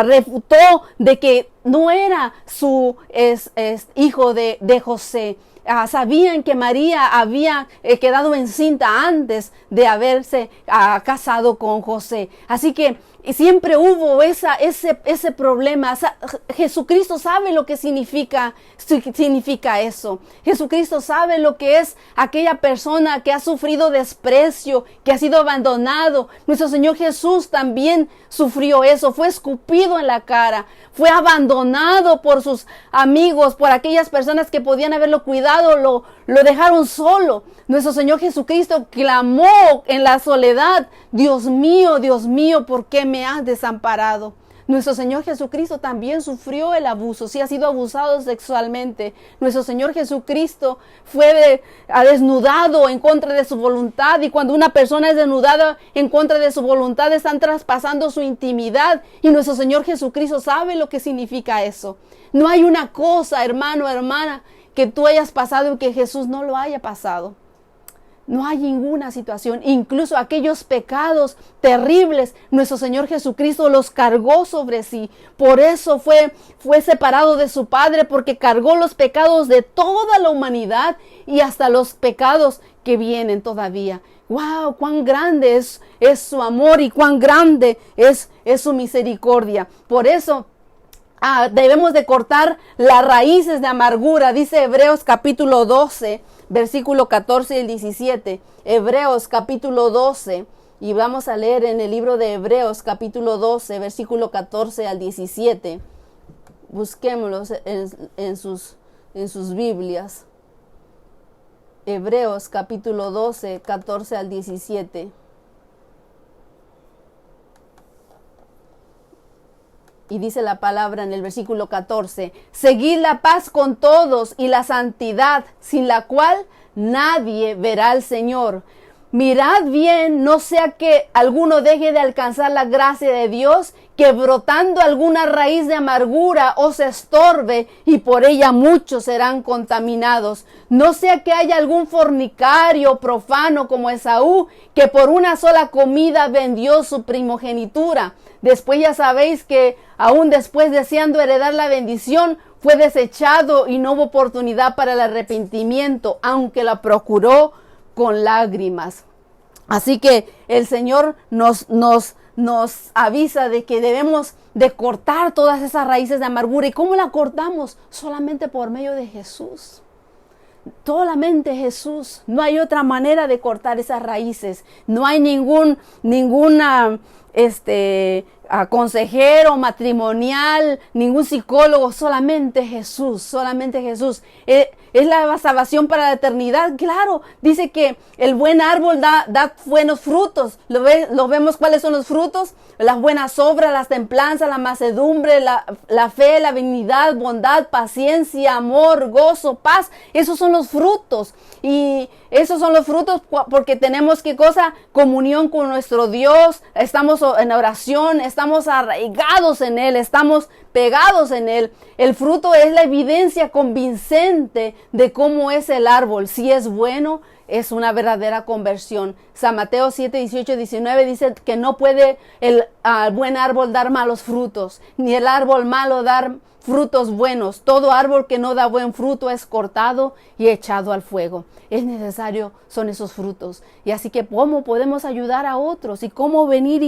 S1: refutó de que no era su hijo de José. Sabían que María había quedado encinta antes de haberse casado con José. Así que siempre hubo ese problema. Jesucristo sabe lo que significa eso. Jesucristo sabe lo que es aquella persona que ha sufrido desprecio, que ha sido abandonado. Nuestro Señor Jesús también sufrió eso. Fue escupido en la cara. Fue abandonado por sus amigos, por aquellas personas que podían haberlo cuidado. Lo dejaron solo. Nuestro Señor Jesucristo clamó en la soledad: Dios mío, ¿por qué me has desamparado? Nuestro Señor Jesucristo también sufrió el abuso, sí ha sido abusado sexualmente. Nuestro Señor Jesucristo fue desnudado en contra de su voluntad, y cuando una persona es desnudada en contra de su voluntad, están traspasando su intimidad, y nuestro Señor Jesucristo sabe lo que significa eso. No hay una cosa, hermano, hermana, que tú hayas pasado y que Jesús no lo haya pasado. No hay ninguna situación, incluso aquellos pecados terribles, nuestro Señor Jesucristo los cargó sobre sí. Por eso fue separado de su Padre, porque cargó los pecados de toda la humanidad y hasta los pecados que vienen todavía. ¡Wow! ¡Cuán grande es su amor y cuán grande es su misericordia! Por eso debemos de cortar las raíces de amargura. Dice Hebreos capítulo 12, versículo 14 y el 17. Hebreos capítulo 12. Y vamos a leer en el libro de Hebreos capítulo 12, versículo 14 al 17. Busquémoslos en sus Biblias. Hebreos capítulo 12, 14 al 17. Y dice la palabra en el versículo 14: seguid la paz con todos y la santidad, sin la cual nadie verá al Señor. Mirad bien, no sea que alguno deje de alcanzar la gracia de Dios, que brotando alguna raíz de amargura os estorbe, y por ella muchos serán contaminados. No sea que haya algún fornicario profano como Esaú, que por una sola comida vendió su primogenitura. Después ya sabéis que aún después, deseando heredar la bendición, fue desechado y no hubo oportunidad para el arrepentimiento, aunque la procuró con lágrimas. Así que el Señor nos avisa de que debemos de cortar todas esas raíces de amargura. ¿Y cómo la cortamos? Solamente por medio de Jesús. Solamente Jesús. No hay otra manera de cortar esas raíces. No hay ninguna consejero matrimonial, ningún psicólogo, solamente Jesús, solamente Jesús. ¿Es la salvación para la eternidad? Claro, dice que el buen árbol da buenos frutos. ¿Lo vemos cuáles son los frutos? Las buenas obras, la templanza, la mansedumbre, la fe, la benignidad, bondad, paciencia, amor, gozo, paz. Esos son los frutos. Y esos son los frutos porque tenemos comunión con nuestro Dios, estamos en oración, estamos arraigados en Él, estamos pegados en Él. El fruto es la evidencia convincente de cómo es el árbol. Si es bueno, es una verdadera conversión. San Mateo 7, 18, 19 dice que no puede el buen árbol dar malos frutos, ni el árbol malo dar frutos buenos. Todo árbol que no da buen fruto es cortado y echado al fuego. Es necesario, son esos frutos. Y así que cómo podemos ayudar a otros, y cómo venir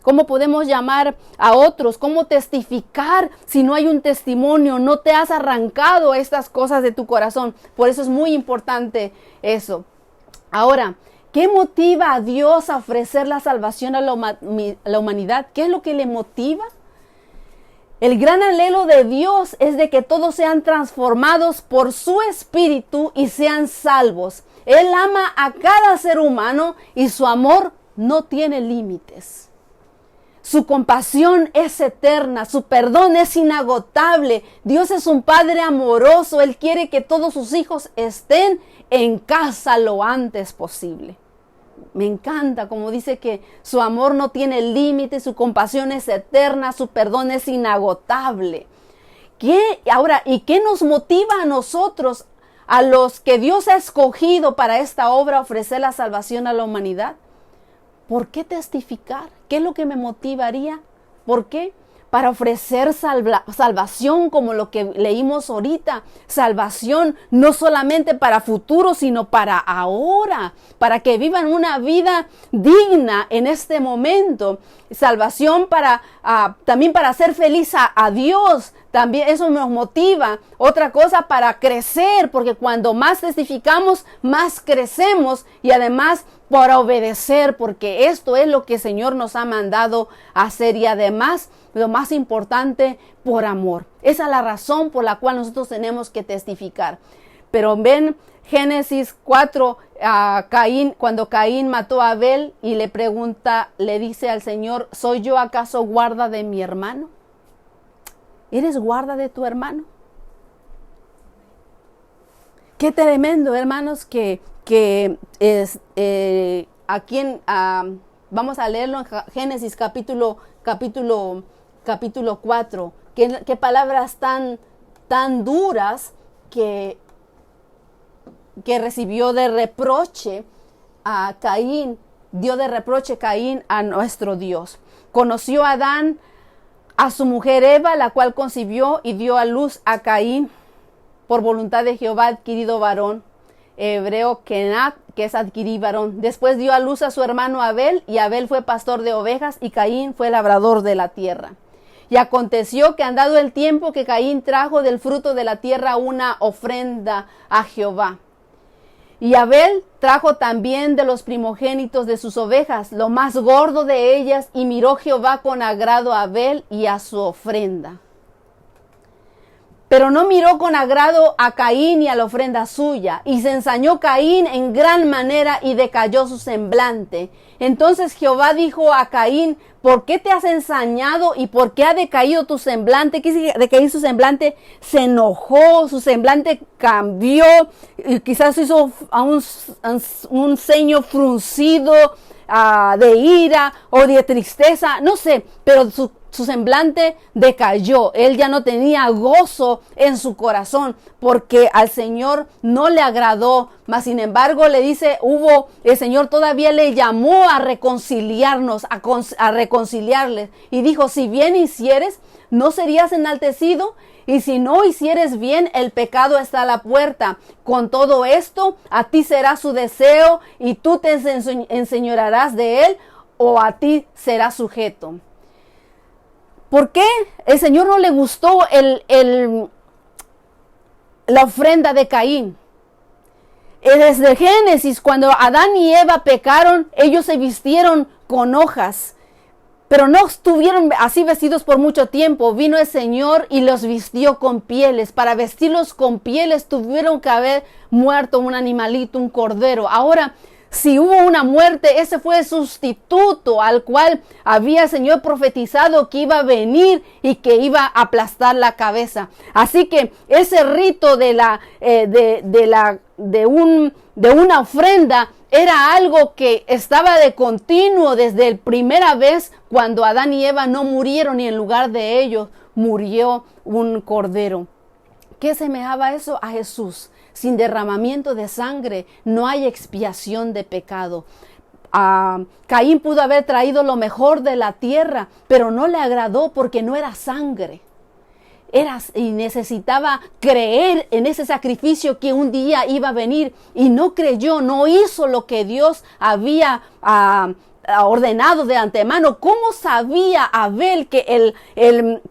S1: cómo podemos llamar a otros, cómo testificar si no hay un testimonio, no te has arrancado estas cosas de tu corazón. Por eso es muy importante eso. Ahora, ¿qué motiva a Dios a ofrecer la salvación a la humanidad? ¿Qué es lo que le motiva? El gran anhelo de Dios es de que todos sean transformados por su espíritu y sean salvos. Él ama a cada ser humano y su amor no tiene límites. Su compasión es eterna, su perdón es inagotable. Dios es un Padre amoroso. Él quiere que todos sus hijos estén en casa lo antes posible. Me encanta como dice que su amor no tiene límites, su compasión es eterna, su perdón es inagotable. Ahora, ¿y qué nos motiva a nosotros, a los que Dios ha escogido para esta obra, ofrecer la salvación a la humanidad? ¿Por qué testificar? ¿Qué es lo que me motivaría? ¿Por qué? Para ofrecer salvación, como lo que leímos ahorita. Salvación no solamente para futuro, sino para ahora. Para que vivan una vida digna en este momento. Salvación también para hacer feliz a Dios. También eso nos motiva. Otra cosa, para crecer, porque cuando más testificamos, más crecemos. Y además para obedecer, porque esto es lo que el Señor nos ha mandado hacer. Y además, lo más importante, por amor. Esa es la razón por la cual nosotros tenemos que testificar. Pero ven Génesis 4, cuando Caín mató a Abel y le dice al Señor, ¿soy yo acaso guarda de mi hermano? ¿Eres guarda de tu hermano? Qué tremendo, hermanos, que es aquí vamos a leerlo en Génesis capítulo 4. Qué palabras tan duras que recibió de reproche a Caín. Dio de reproche Caín a nuestro Dios. Conoció a Adán a su mujer Eva, la cual concibió y dio a luz a Caín, por voluntad de Jehová adquirido varón. Hebreo Kenat, que es adquirir varón. Después dio a luz a su hermano Abel, y Abel fue pastor de ovejas, y Caín fue labrador de la tierra. Y aconteció que andado el tiempo, que Caín trajo del fruto de la tierra una ofrenda a Jehová. Y Abel trajo también de los primogénitos de sus ovejas, lo más gordo de ellas, y miró Jehová con agrado a Abel y a su ofrenda. Pero no miró con agrado a Caín y a la ofrenda suya, y se ensañó Caín en gran manera y decayó su semblante. Entonces Jehová dijo a Caín, ¿por qué te has ensañado y por qué ha decaído tu semblante? ¿Qué significa decaído su semblante? Se enojó, su semblante cambió, y quizás hizo un ceño fruncido de ira o de tristeza, no sé, pero su semblante decayó. Él ya no tenía gozo en su corazón porque al Señor no le agradó. Mas sin embargo le dice, el Señor todavía le llamó a reconciliarnos, a reconciliarles. Y dijo, si bien hicieres, no serías enaltecido. Y si no hicieres bien, el pecado está a la puerta. Con todo esto, a ti será su deseo y tú te enseñorearás de él, o a ti será sujeto. ¿Por qué el Señor no le gustó la ofrenda de Caín? Desde Génesis, cuando Adán y Eva pecaron, ellos se vistieron con hojas, pero no estuvieron así vestidos por mucho tiempo. Vino el Señor y los vistió con pieles. Para vestirlos con pieles tuvieron que haber muerto un animalito, un cordero. Ahora, si hubo una muerte, ese fue el sustituto al cual había el Señor profetizado que iba a venir y que iba a aplastar la cabeza. Así que ese rito de una ofrenda era algo que estaba de continuo desde la primera vez cuando Adán y Eva no murieron y en lugar de ellos murió un cordero. ¿Qué semejaba eso? A Jesús. Sin derramamiento de sangre no hay expiación de pecado. Caín pudo haber traído lo mejor de la tierra, pero no le agradó porque no era sangre. Y necesitaba creer en ese sacrificio que un día iba a venir, y no creyó, no hizo lo que Dios había ordenado de antemano. ¿Cómo sabía Abel que él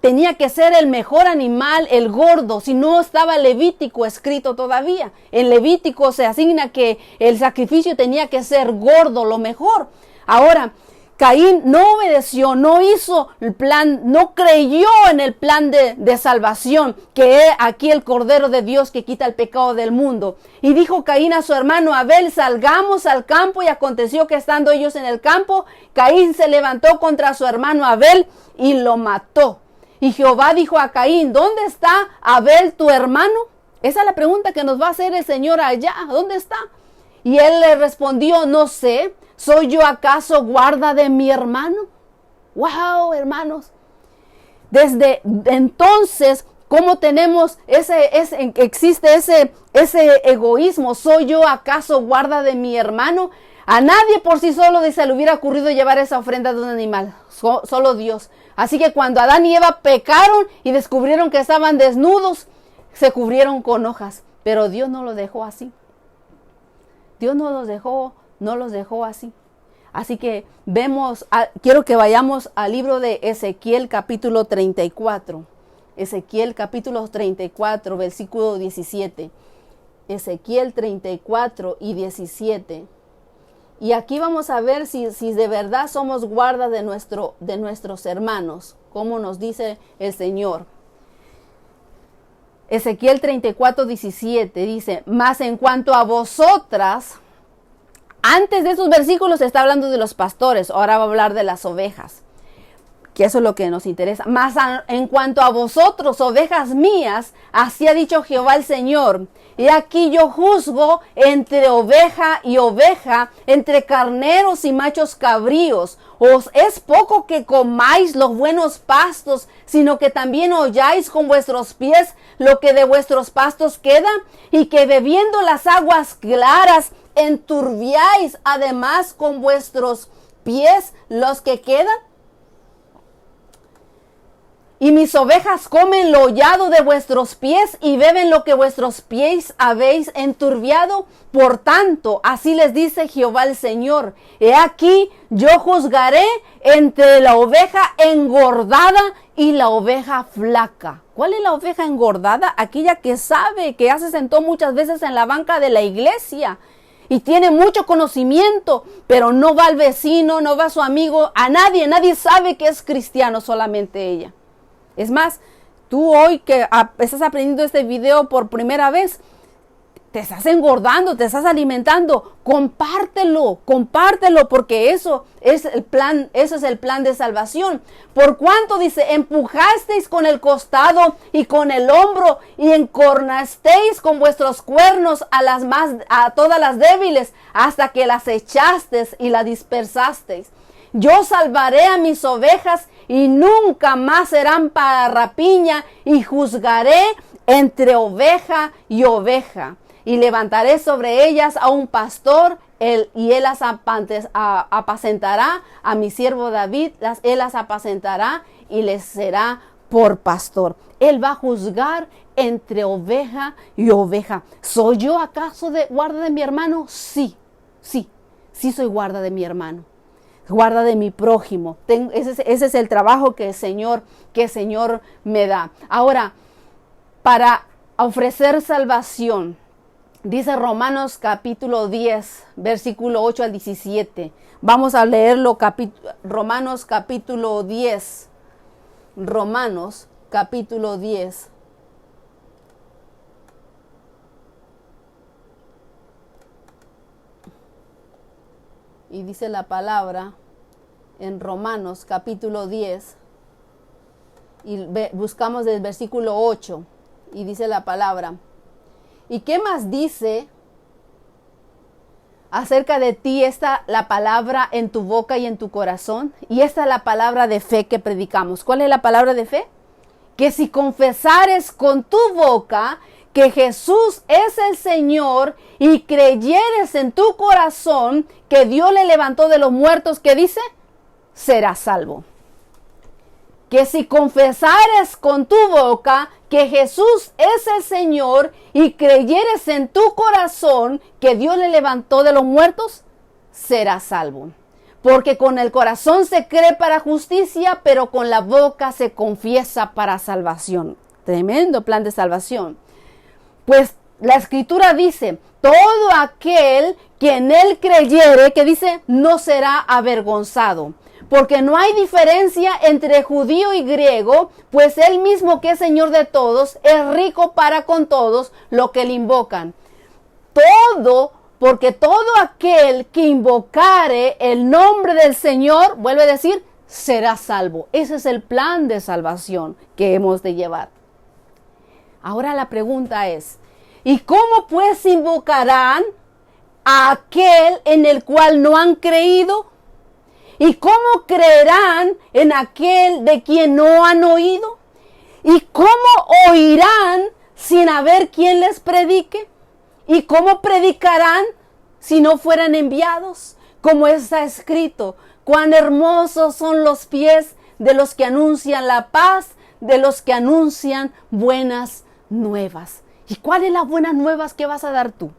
S1: tenía que ser el mejor animal, el gordo, si no estaba Levítico escrito todavía? En Levítico se asigna que el sacrificio tenía que ser gordo, lo mejor. Ahora, Caín no obedeció, no hizo el plan, no creyó en el plan de salvación, que es aquí el Cordero de Dios que quita el pecado del mundo. Y dijo Caín a su hermano Abel, salgamos al campo, y aconteció que estando ellos en el campo, Caín se levantó contra su hermano Abel y lo mató. Y Jehová dijo a Caín, ¿dónde está Abel tu hermano? Esa es la pregunta que nos va a hacer el Señor allá, ¿dónde está? Y él le respondió, no sé. ¿Soy yo acaso guarda de mi hermano? ¡Wow, hermanos! Desde entonces, ¿cómo tenemos existe ese egoísmo? ¿Soy yo acaso guarda de mi hermano? A nadie por sí solo se le hubiera ocurrido llevar esa ofrenda de un animal, solo Dios. Así que cuando Adán y Eva pecaron y descubrieron que estaban desnudos, se cubrieron con hojas. Pero Dios no lo dejó así. Dios no los dejó así. Así que quiero que vayamos al libro de Ezequiel capítulo 34. Ezequiel capítulo 34, versículo 17. Ezequiel 34 y 17. Y aquí vamos a ver si de verdad somos guardas de nuestros hermanos, como nos dice el Señor. Ezequiel 34, 17 dice, mas en cuanto a vosotras, antes de esos versículos está hablando de los pastores, ahora va a hablar de las ovejas, que eso es lo que nos interesa. Mas en cuanto a vosotros, ovejas mías, así ha dicho Jehová el Señor, y aquí yo juzgo entre oveja y oveja, entre carneros y machos cabríos. Os es poco que comáis los buenos pastos, sino que también holláis con vuestros pies lo que de vuestros pastos queda, y que bebiendo las aguas claras enturbiáis además con vuestros pies los que quedan. Y mis ovejas comen lo hollado de vuestros pies y beben lo que vuestros pies habéis enturbiado. Por tanto, así les dice Jehová el Señor, he aquí yo juzgaré entre la oveja engordada y la oveja flaca. ¿Cuál es la oveja engordada? Aquella que sabe, que ya se sentó muchas veces en la banca de la iglesia y tiene mucho conocimiento, pero no va al vecino, no va a su amigo, a nadie sabe que es cristiano, solamente ella. Es más, tú hoy que estás aprendiendo este video por primera vez, te estás engordando, te estás alimentando, compártelo, porque eso es el plan de salvación. Por cuanto dice, empujasteis con el costado y con el hombro y encornasteis con vuestros cuernos a todas las débiles, hasta que las echasteis y las dispersasteis. Yo salvaré a mis ovejas y nunca más serán para rapiña, y juzgaré entre oveja y oveja. Y levantaré sobre ellas a un pastor, y él las apacentará, a mi siervo David, él las apacentará y les será por pastor. Él va a juzgar entre oveja y oveja. ¿Soy yo acaso guarda de mi hermano? Sí soy guarda de mi hermano. Guarda de mi prójimo. Ese es el trabajo que el Señor me da. Ahora, para ofrecer salvación, dice Romanos capítulo 10, versículo 8 al 17. Vamos a leerlo, Romanos capítulo 10. Romanos capítulo 10. Y dice la palabra en Romanos capítulo 10, y buscamos del versículo 8, y dice la palabra, ¿y qué más dice acerca de ti la palabra en tu boca y en tu corazón? Y esta es la palabra de fe que predicamos. ¿Cuál es la palabra de fe? Que si confesares con tu boca que Jesús es el Señor y creyeres en tu corazón que Dios le levantó de los muertos, ¿qué dice? Serás salvo. Que si confesares con tu boca que Jesús es el Señor y creyeres en tu corazón que Dios le levantó de los muertos, serás salvo. Porque con el corazón se cree para justicia, pero con la boca se confiesa para salvación. Tremendo plan de salvación. Pues la Escritura dice, todo aquel que en él creyere, que dice, no será avergonzado. porque no hay diferencia entre judío y griego, pues él mismo que es Señor de todos, es rico para con todos los que le invocan. Porque todo aquel que invocare el nombre del Señor, vuelve a decir, será salvo. Ese es el plan de salvación que hemos de llevar. Ahora la pregunta es, ¿y cómo pues invocarán a aquel en el cual no han creído? ¿Y cómo creerán en aquel de quien no han oído? ¿Y cómo oirán sin haber quien les predique? ¿Y cómo predicarán si no fueran enviados? Como está escrito, cuán hermosos son los pies de los que anuncian la paz, de los que anuncian buenas nuevas. ¿Y cuáles las buenas nuevas que vas a dar tú?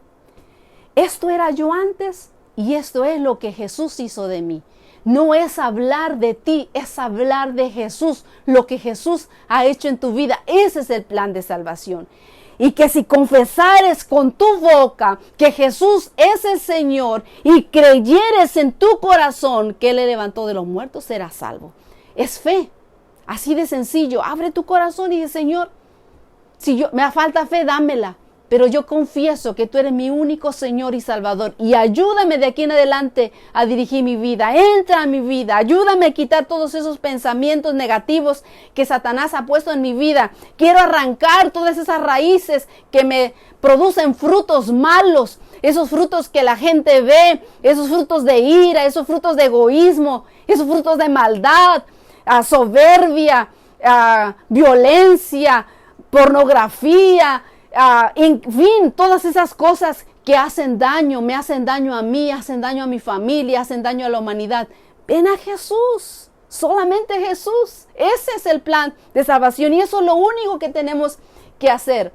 S1: Esto era yo antes y esto es lo que Jesús hizo de mí. No es hablar de ti, es hablar de Jesús, lo que Jesús ha hecho en tu vida. Ese es el plan de salvación. Y que si confesares con tu boca que Jesús es el Señor y creyeres en tu corazón que Él le levantó de los muertos, serás salvo. Es fe, así de sencillo. Abre tu corazón y dice, Señor, si me falta fe, dámela. Pero yo confieso que tú eres mi único Señor y Salvador. Y ayúdame de aquí en adelante a dirigir mi vida. Entra a mi vida. Ayúdame a quitar todos esos pensamientos negativos que Satanás ha puesto en mi vida. Quiero arrancar todas esas raíces que me producen frutos malos. Esos frutos que la gente ve. Esos frutos de ira. Esos frutos de egoísmo. Esos frutos de maldad. Soberbia. Violencia. Pornografía. En fin, todas esas cosas que hacen daño, me hacen daño a mí, hacen daño a mi familia, hacen daño a la humanidad. Ven a Jesús, solamente Jesús. Ese es el plan de salvación y eso es lo único que tenemos que hacer.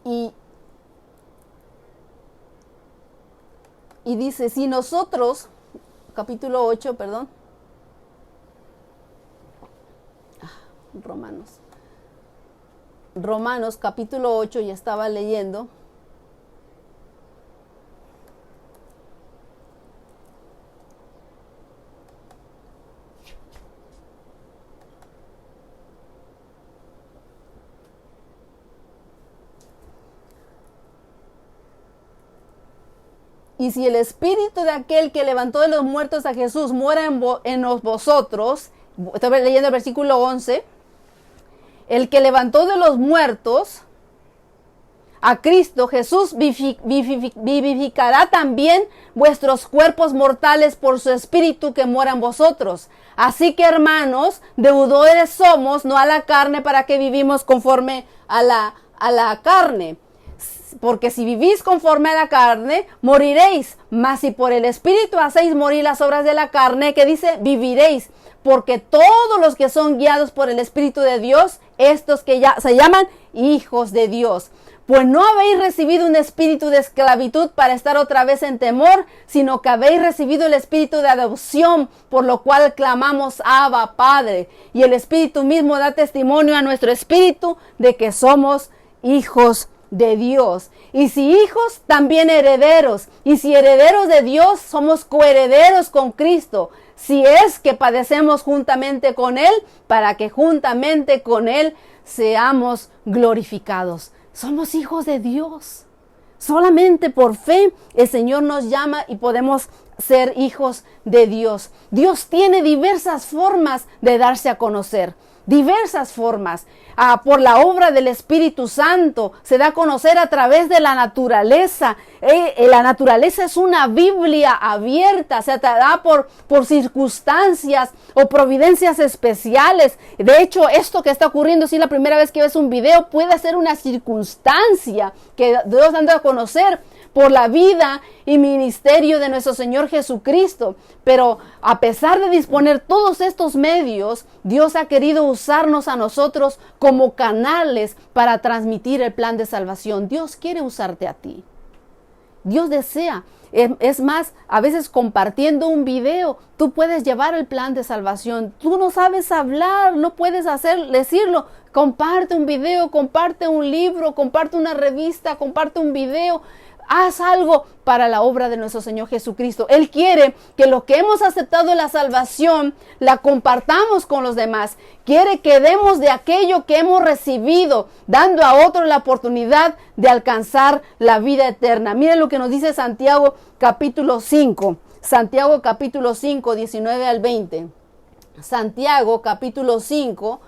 S1: Y dice, si nosotros, capítulo 8, perdón. Romanos capítulo 8, ya estaba leyendo. Y si el espíritu de aquel que levantó de los muertos a Jesús mora en vosotros, estoy leyendo el versículo 11, el que levantó de los muertos a Cristo Jesús vivificará también vuestros cuerpos mortales por su espíritu que mora en vosotros. Así que, hermanos, deudores somos, no a la carne, para que vivimos conforme a la carne. Porque si vivís conforme a la carne, moriréis. Mas si por el espíritu hacéis morir las obras de la carne, que dice, viviréis. Porque todos los que son guiados por el Espíritu de Dios, estos que ya se llaman hijos de Dios. Pues no habéis recibido un espíritu de esclavitud para estar otra vez en temor, sino que habéis recibido el espíritu de adopción, por lo cual clamamos Abba, Padre. Y el Espíritu mismo da testimonio a nuestro espíritu de que somos hijos de Dios. Y si hijos, también herederos. Y si herederos de Dios, somos coherederos con Cristo. Si es que padecemos juntamente con Él, para que juntamente con Él seamos glorificados. Somos hijos de Dios. Solamente por fe el Señor nos llama y podemos ser hijos de Dios. Dios tiene diversas formas de darse a conocer. Diversas formas. Por la obra del Espíritu Santo se da a conocer a través de la naturaleza. La naturaleza es una Biblia abierta, se te da por circunstancias o providencias especiales. De hecho, esto que está ocurriendo, si es la primera vez que ves un video, puede ser una circunstancia que Dios da a conocer por la vida y ministerio de nuestro Señor Jesucristo. Pero a pesar de disponer todos estos medios, Dios ha querido usarnos a nosotros como canales para transmitir el plan de salvación. Dios quiere usarte a ti. Decía desea. Es más, a veces compartiendo un video, tú puedes llevar el plan de salvación. Tú no sabes hablar, no puedes decirlo. Comparte un video, comparte un libro, comparte una revista, comparte un video. haz algo para la obra de nuestro Señor Jesucristo. Él quiere que lo que hemos aceptado la salvación, la compartamos con los demás. Quiere que demos de aquello que hemos recibido, dando a otros la oportunidad de alcanzar la vida eterna. Miren lo que nos dice Santiago capítulo 5. Santiago capítulo 5, 19 al 20. Santiago capítulo 5,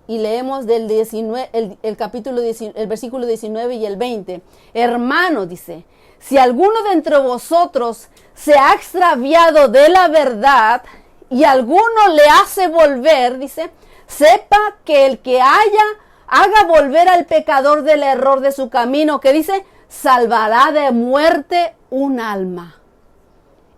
S1: y leemos del 19, el versículo 19 y el 20. Hermano, dice, si alguno de entre vosotros se ha extraviado de la verdad y alguno le hace volver, dice, sepa que el que haga volver al pecador del error de su camino, que dice, salvará de muerte un alma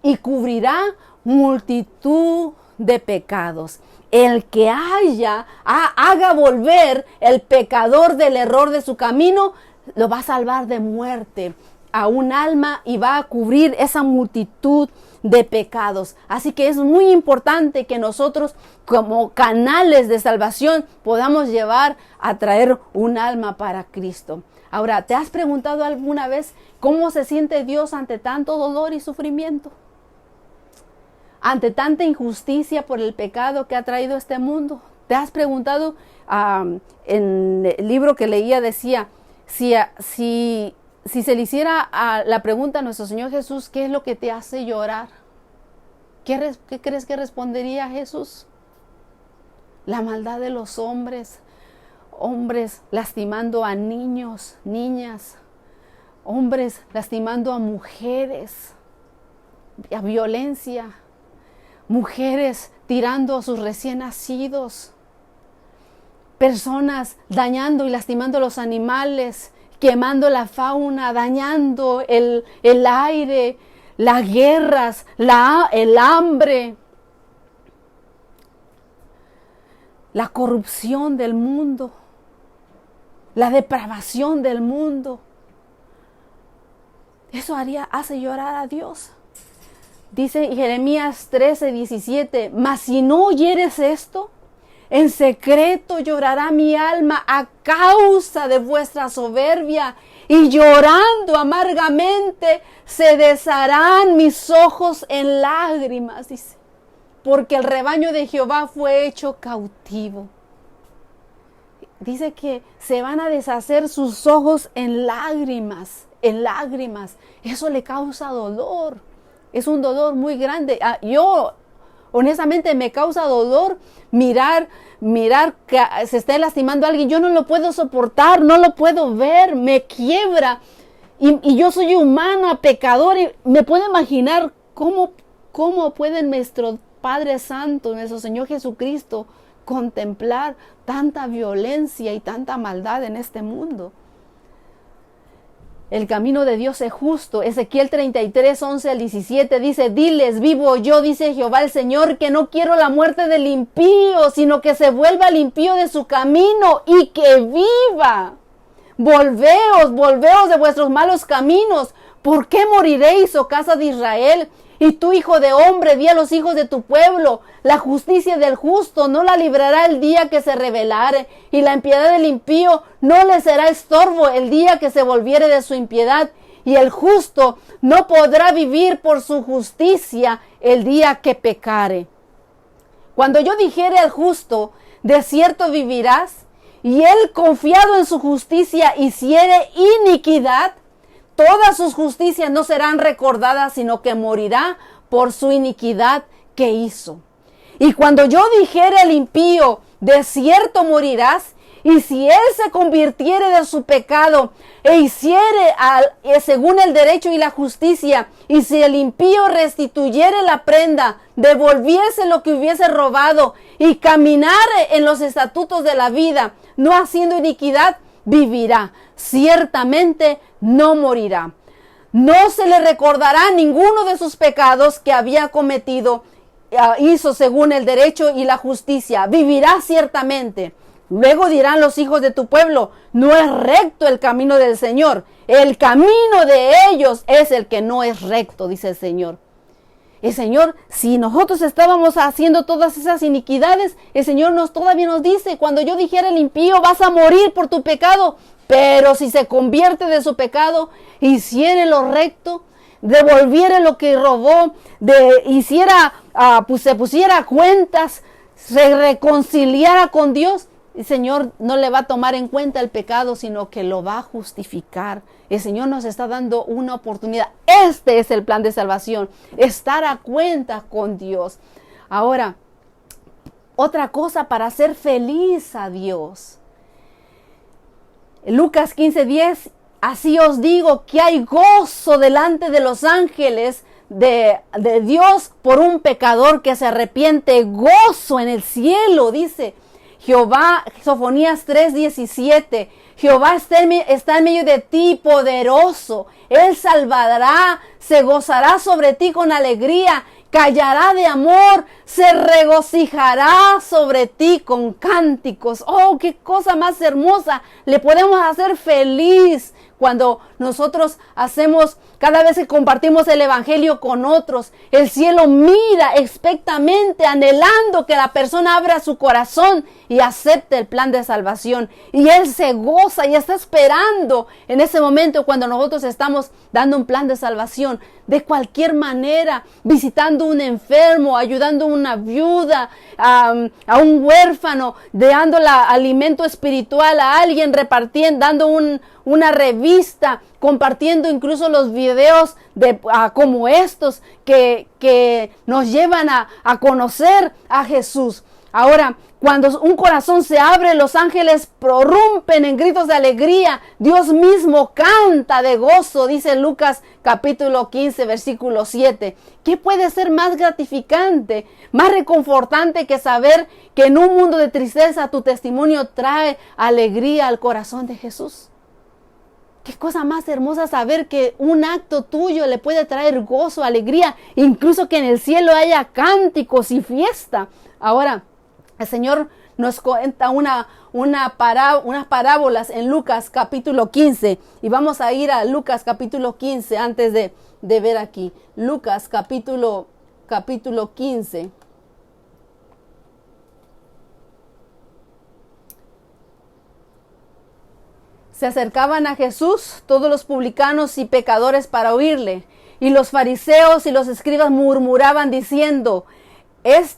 S1: y cubrirá multitud de pecados. El que haga volver el pecador del error de su camino, lo va a salvar de muerte a un alma y va a cubrir esa multitud de pecados. Así que es muy importante que nosotros, como canales de salvación, podamos llevar a traer un alma para Cristo. Ahora, ¿te has preguntado alguna vez cómo se siente Dios ante tanto dolor y sufrimiento? Ante tanta injusticia por el pecado que ha traído este mundo. ¿Te has preguntado? En el libro que leía decía, si se le hiciera la pregunta a nuestro Señor Jesús, ¿qué es lo que te hace llorar? ¿Qué crees que respondería Jesús? La maldad de los hombres lastimando a niños, niñas, hombres lastimando a mujeres, a violencia. Mujeres tirando a sus recién nacidos, personas dañando y lastimando a los animales, quemando la fauna, dañando el aire, las guerras, el hambre, la corrupción del mundo, la depravación del mundo. Eso hace llorar a Dios. Dice Jeremías 13, 17, mas si no oyeres esto, en secreto llorará mi alma a causa de vuestra soberbia, y llorando amargamente se desharán mis ojos en lágrimas, dice, porque el rebaño de Jehová fue hecho cautivo. Dice que se van a deshacer sus ojos en lágrimas, en lágrimas. Eso le causa dolor. Es un dolor muy grande. Yo, honestamente, me causa dolor mirar que se esté lastimando a alguien. Yo no lo puedo soportar, no lo puedo ver, me quiebra. Y yo soy humana, pecadora, y me puedo imaginar cómo puede nuestro Padre Santo, nuestro Señor Jesucristo, contemplar tanta violencia y tanta maldad en este mundo. El camino de Dios es justo. Ezequiel 33, 11 al 17 dice, diles, vivo yo, dice Jehová el Señor, que no quiero la muerte del impío, sino que se vuelva el impío de su camino y que viva. Volveos de vuestros malos caminos. ¿Por qué moriréis, oh casa de Israel? Y tú, hijo de hombre, di a los hijos de tu pueblo, la justicia del justo no la librará el día que se rebelare, y la impiedad del impío no le será estorbo el día que se volviere de su impiedad, y el justo no podrá vivir por su justicia el día que pecare. Cuando yo dijere al justo, de cierto vivirás, y él confiado en su justicia hiciere iniquidad, todas sus justicias no serán recordadas, sino que morirá por su iniquidad que hizo. Y cuando yo dijere al impío, de cierto morirás, y si él se convirtiere de su pecado e hiciere según el derecho y la justicia, y si el impío restituyere la prenda, devolviese lo que hubiese robado y caminare en los estatutos de la vida, no haciendo iniquidad, vivirá. Ciertamente no morirá. No se le recordará ninguno de sus pecados que había cometido, hizo según el derecho y la justicia. Vivirá ciertamente. Luego dirán los hijos de tu pueblo, no es recto el camino del Señor. El camino de ellos es el que no es recto, dice el Señor. El Señor, si nosotros estábamos haciendo todas esas iniquidades, el Señor todavía nos dice, cuando yo dijera al impío, vas a morir por tu pecado, pero si se convierte de su pecado, hiciere lo recto, devolviere lo que robó, se pusiera a cuentas, se reconciliara con Dios, el Señor no le va a tomar en cuenta el pecado, sino que lo va a justificar. El Señor nos está dando una oportunidad. Este es el plan de salvación, estar a cuenta con Dios. Ahora, otra cosa para hacer feliz a Dios. Lucas 15:10, así os digo que hay gozo delante de los ángeles de Dios por un pecador que se arrepiente, gozo en el cielo, dice Jehová, Sofonías 3:17, Jehová está en medio de ti, poderoso, Él salvará, se gozará sobre ti con alegría, callará de amor, se regocijará sobre ti con cánticos. Oh, qué cosa más hermosa, le podemos hacer feliz cuando nosotros cada vez que compartimos el evangelio con otros, el cielo mira expectamente, anhelando que la persona abra su corazón y acepte el plan de salvación. Y Él se goza y está esperando en ese momento cuando nosotros estamos dando un plan de salvación. De cualquier manera, visitando un enfermo, ayudando a una viuda, a un huérfano, dando alimento espiritual a alguien, repartiendo, dando una revista, compartiendo incluso los videos como estos que nos llevan a conocer a Jesús. Ahora, cuando un corazón se abre, los ángeles prorrumpen en gritos de alegría. Dios mismo canta de gozo, dice Lucas capítulo 15, versículo 7. ¿Qué puede ser más gratificante, más reconfortante que saber que en un mundo de tristeza tu testimonio trae alegría al corazón de Jesús? Qué cosa más hermosa saber que un acto tuyo le puede traer gozo, alegría, incluso que en el cielo haya cánticos y fiesta. Ahora, el Señor nos cuenta unas parábolas en Lucas capítulo 15. Y vamos a ir a Lucas capítulo 15 antes de ver aquí. Lucas capítulo 15. Se acercaban a Jesús todos los publicanos y pecadores para oírle. Y los fariseos y los escribas murmuraban diciendo: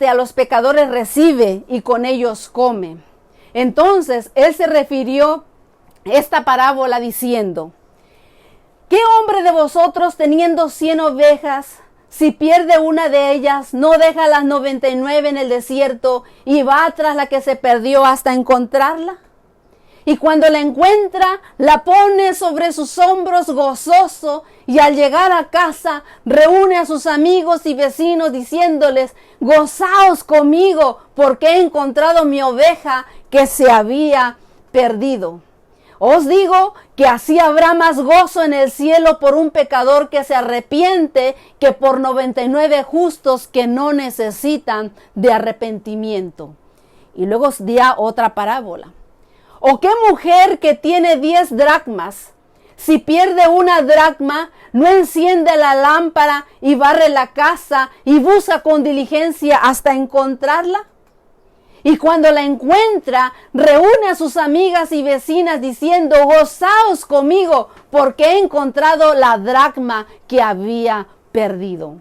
S1: a los pecadores recibe y con ellos come. Entonces Él se refirió esta parábola diciendo: ¿qué hombre de vosotros teniendo 100 ovejas, si pierde una de ellas, no deja las 99 en el desierto y va tras la que se perdió hasta encontrarla? Y cuando la encuentra, la pone sobre sus hombros gozoso, y al llegar a casa, reúne a sus amigos y vecinos diciéndoles: gozaos conmigo, porque he encontrado mi oveja que se había perdido. Os digo que así habrá más gozo en el cielo por un pecador que se arrepiente que por 99 justos que no necesitan de arrepentimiento. Y luego os di otra parábola. ¿O qué mujer que tiene 10 dracmas, si pierde una dracma, no enciende la lámpara y barre la casa y busca con diligencia hasta encontrarla? Y cuando la encuentra, reúne a sus amigas y vecinas diciendo: gozaos conmigo, porque he encontrado la dracma que había perdido.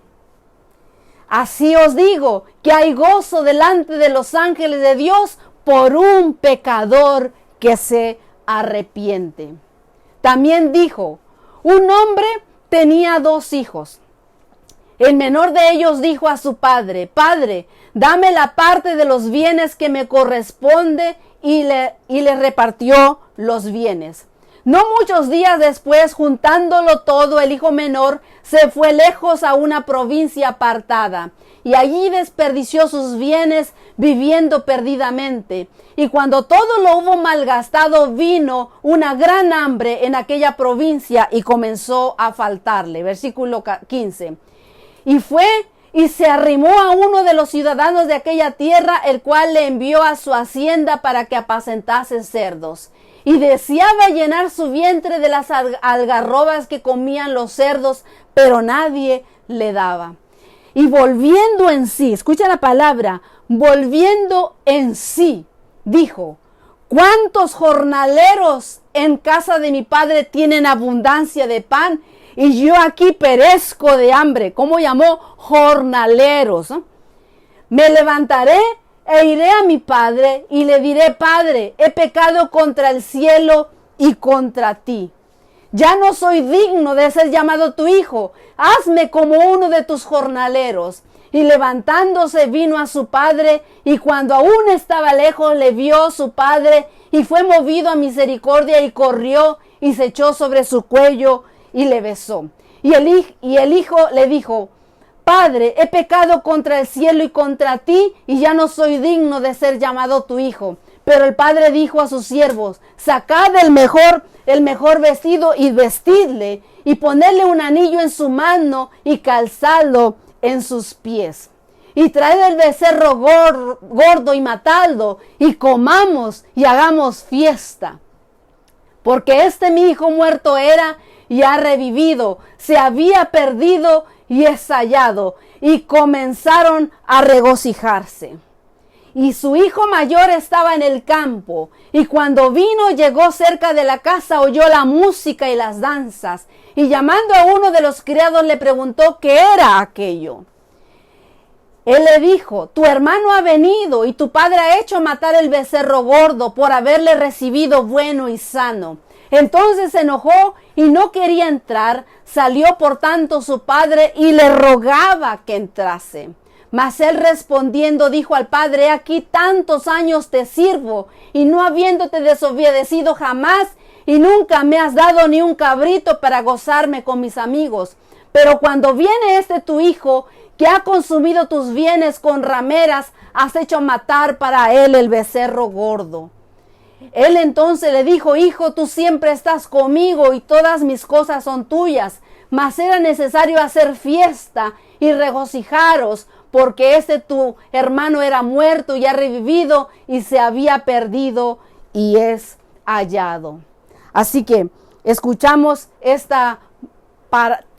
S1: Así os digo que hay gozo delante de los ángeles de Dios por un pecador que se arrepiente. También dijo: un hombre tenía 2 hijos. El menor de ellos dijo a su padre: Padre, dame la parte de los bienes que me corresponde, y le repartió los bienes. No muchos días después, juntándolo todo, el hijo menor se fue lejos a una provincia apartada, y allí desperdició sus bienes viviendo perdidamente. Y cuando todo lo hubo malgastado, vino una gran hambre en aquella provincia y comenzó a faltarle. Versículo 15. Y fue y se arrimó a uno de los ciudadanos de aquella tierra, el cual le envió a su hacienda para que apacentase cerdos. Y deseaba llenar su vientre de las algarrobas que comían los cerdos, pero nadie le daba. Y volviendo en sí, escucha la palabra, volviendo en sí, dijo: ¿cuántos jornaleros en casa de mi padre tienen abundancia de pan? Y yo aquí perezco de hambre. ¿Cómo llamó? Jornaleros, ¿no? Me levantaré e iré a mi padre y le diré: Padre, he pecado contra el cielo y contra ti. Ya no soy digno de ser llamado tu hijo. Hazme como uno de tus jornaleros. Y levantándose vino a su padre, y cuando aún estaba lejos le vio su padre, y fue movido a misericordia, y corrió y se echó sobre su cuello y le besó. Y el hijo le dijo: Padre, he pecado contra el cielo y contra ti, y ya no soy digno de ser llamado tu hijo. Pero el padre dijo a sus siervos: sacad el mejor vestido y vestidle, y ponedle un anillo en su mano y calzadlo en sus pies. Y traed el becerro gordo y matadlo, y comamos y hagamos fiesta. Porque mi hijo muerto era y ha revivido, se había perdido y es hallado. Y comenzaron a regocijarse. Y su hijo mayor estaba en el campo, y cuando vino llegó cerca de la casa, oyó la música y las danzas, y llamando a uno de los criados le preguntó qué era aquello. Él le dijo: tu hermano ha venido, y tu padre ha hecho matar el becerro gordo por haberle recibido bueno y sano. Entonces se enojó y no quería entrar. Salió por tanto su padre y le rogaba que entrase. Mas él respondiendo dijo al padre: aquí tantos años te sirvo, y no habiéndote desobedecido jamás, y nunca me has dado ni un cabrito para gozarme con mis amigos. Pero cuando viene tu hijo, que ha consumido tus bienes con rameras, has hecho matar para él el becerro gordo. Él entonces le dijo: hijo, tú siempre estás conmigo, y todas mis cosas son tuyas. Mas era necesario hacer fiesta y regocijaros, porque tu hermano era muerto y ha revivido, y se había perdido y es hallado. Así que escuchamos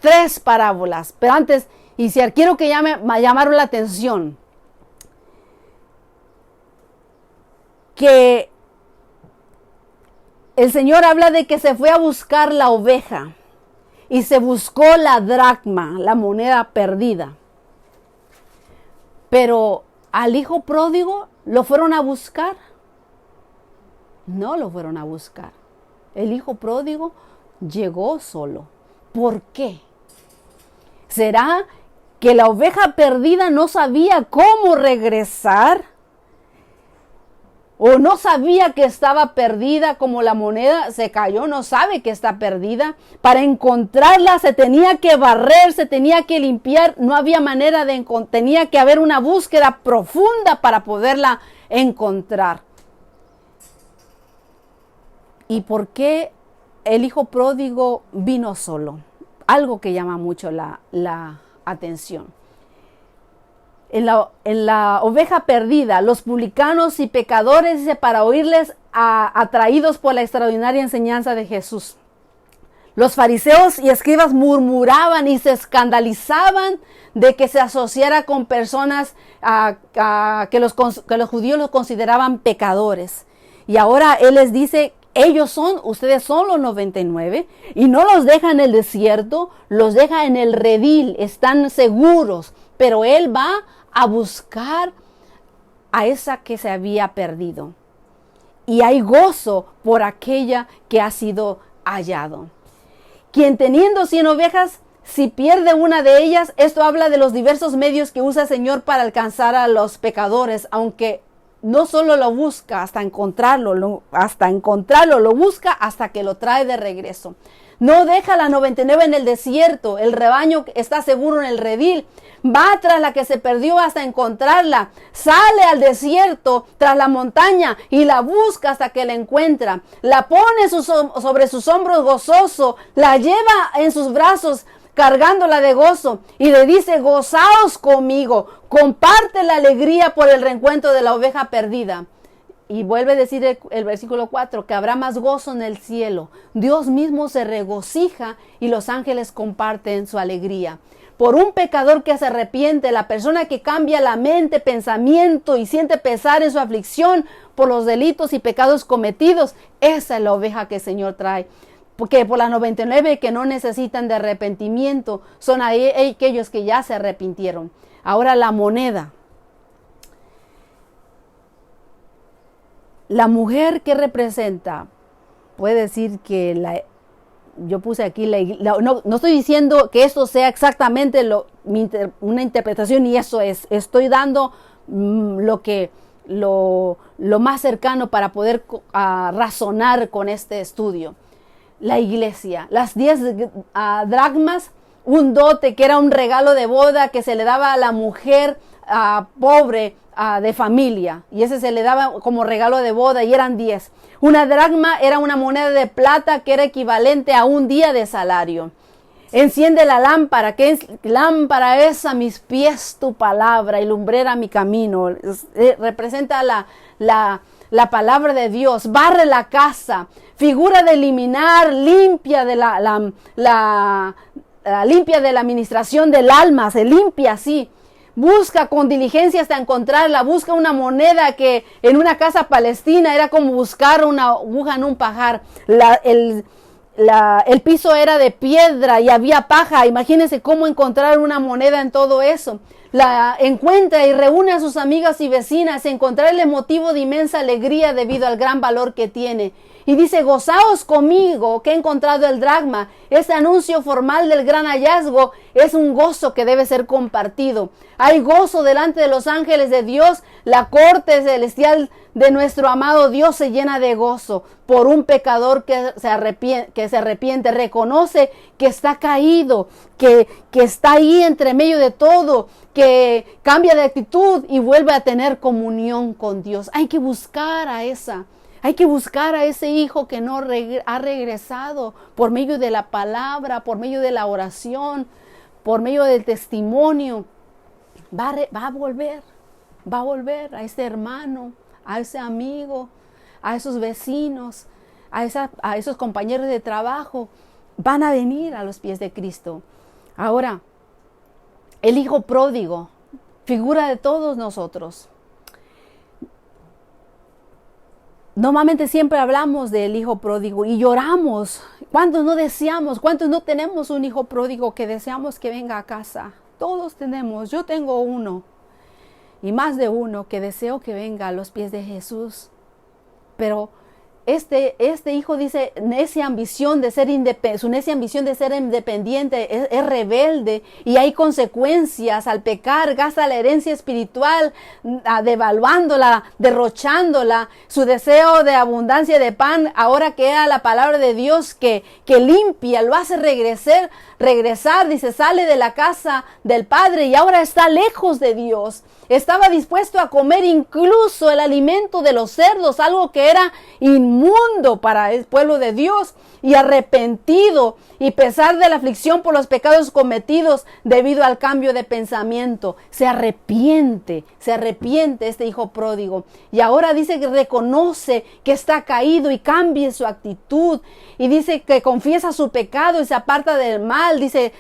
S1: tres parábolas. Pero antes, quiero que me llamaron la atención que el Señor habla de que se fue a buscar la oveja y se buscó la dracma, la moneda perdida. Pero al hijo pródigo, ¿lo fueron a buscar? No lo fueron a buscar. El hijo pródigo llegó solo. ¿Por qué? ¿Será que la oveja perdida no sabía cómo regresar? ¿O no sabía que estaba perdida, como la moneda se cayó? No sabe que está perdida. Para encontrarla se tenía que barrer, se tenía que limpiar. No había manera de encontrar. Tenía que haber una búsqueda profunda para poderla encontrar. ¿Y por qué el hijo pródigo vino solo? Algo que llama mucho la atención. En la oveja perdida, los publicanos y pecadores, dice, para oírles atraídos por la extraordinaria enseñanza de Jesús. Los fariseos y escribas murmuraban y se escandalizaban de que se asociara con personas que los judíos los consideraban pecadores. Y ahora Él les dice: ustedes son los 99, y no los deja en el desierto, los deja en el redil, están seguros, pero Él va a buscar a esa que se había perdido. Y hay gozo por aquella que ha sido hallado. Quien teniendo 100 ovejas, si pierde una de ellas, esto habla de los diversos medios que usa el Señor para alcanzar a los pecadores, aunque no solo lo busca hasta encontrarlo, lo busca hasta que lo trae de regreso. No deja la 99 en el desierto, el rebaño está seguro en el redil. Va tras la que se perdió hasta encontrarla. Sale al desierto tras la montaña y la busca hasta que la encuentra. La pone sobre sus hombros gozoso, la lleva en sus brazos cargándola de gozo, y le dice: gozaos conmigo, comparte la alegría por el reencuentro de la oveja perdida. Y vuelve a decir el versículo 4, que habrá más gozo en el cielo. Dios mismo se regocija y los ángeles comparten su alegría. Por un pecador que se arrepiente, la persona que cambia la mente, pensamiento y siente pesar en su aflicción por los delitos y pecados cometidos, esa es la oveja que el Señor trae. Porque por las 99 que no necesitan de arrepentimiento, son aquellos que ya se arrepintieron. Ahora la moneda. La mujer que representa, puede decir que yo puse aquí, no estoy diciendo que esto sea exactamente una interpretación y eso es. Estoy dando lo más cercano para poder razonar con este estudio. La iglesia, las 10 dracmas, un dote que era un regalo de boda que se le daba a la mujer pobre de familia, y ese se le daba como regalo de boda y eran 10. Una dracma era una moneda de plata que era equivalente a un día de salario. Enciende la lámpara, que lámpara es a mis pies tu palabra y lumbrera mi camino. Representa la palabra de Dios. Barre la casa, figura de eliminar, limpia de limpia de la administración del alma, se limpia así. Busca con diligencia hasta encontrarla. Busca una moneda que en una casa palestina era como buscar una aguja en un pajar. El piso era de piedra y había paja. Imagínense cómo encontrar una moneda en todo eso. La encuentra y reúne a sus amigas y vecinas, encontrarle motivo de inmensa alegría debido al gran valor que tiene. Y dice, gozaos conmigo que he encontrado el dracma. Este anuncio formal del gran hallazgo es un gozo que debe ser compartido. Hay gozo delante de los ángeles de Dios. La corte celestial de nuestro amado Dios se llena de gozo por un pecador que se arrepiente, reconoce que está caído, que está ahí entre medio de todo, que cambia de actitud y vuelve a tener comunión con Dios. Hay que buscar a ese hijo que no ha regresado por medio de la palabra, por medio de la oración, por medio del testimonio. Va a volver a ese hermano, a ese amigo, a esos vecinos, a esos compañeros de trabajo. Van a venir a los pies de Cristo. Ahora, el hijo pródigo, figura de todos nosotros. Normalmente siempre hablamos del hijo pródigo y lloramos. ¿Cuántos no deseamos? ¿Cuántos no tenemos un hijo pródigo que deseamos que venga a casa? Todos tenemos. Yo tengo uno y más de uno que deseo que venga a los pies de Jesús. Pero este hijo dice, su necia ambición de ser independiente es rebelde y hay consecuencias al pecar. Gasta la herencia espiritual devaluándola, derrochándola, su deseo de abundancia de pan, ahora que era la palabra de Dios que limpia, lo hace regresar, dice, sale de la casa del Padre y ahora está lejos de Dios. Estaba dispuesto a comer incluso el alimento de los cerdos, algo que era inmundo para el pueblo de Dios, y arrepentido y pesar de la aflicción por los pecados cometidos debido al cambio de pensamiento. Se arrepiente este hijo pródigo. Y ahora dice que reconoce que está caído y cambie su actitud. Y dice que confiesa su pecado y se aparta del mal. Dice,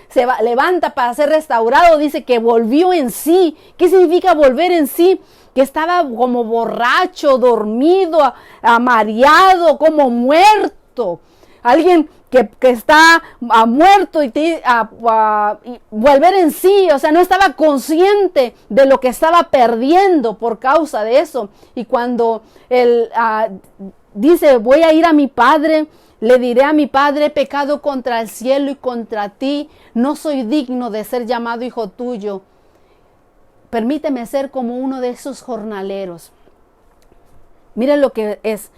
S1: levanta para ser restaurado. Dice que volvió en sí. ¿Qué significa volver en sí? Que estaba como borracho, dormido, mareado, como muerto. Alguien que está muerto y volver en sí, o sea, no estaba consciente de lo que estaba perdiendo por causa de eso. Y cuando él dice, voy a ir a mi padre, le diré a mi padre, he pecado contra el cielo y contra ti, no soy digno de ser llamado hijo tuyo. Permíteme ser como uno de esos jornaleros. Miren lo que es.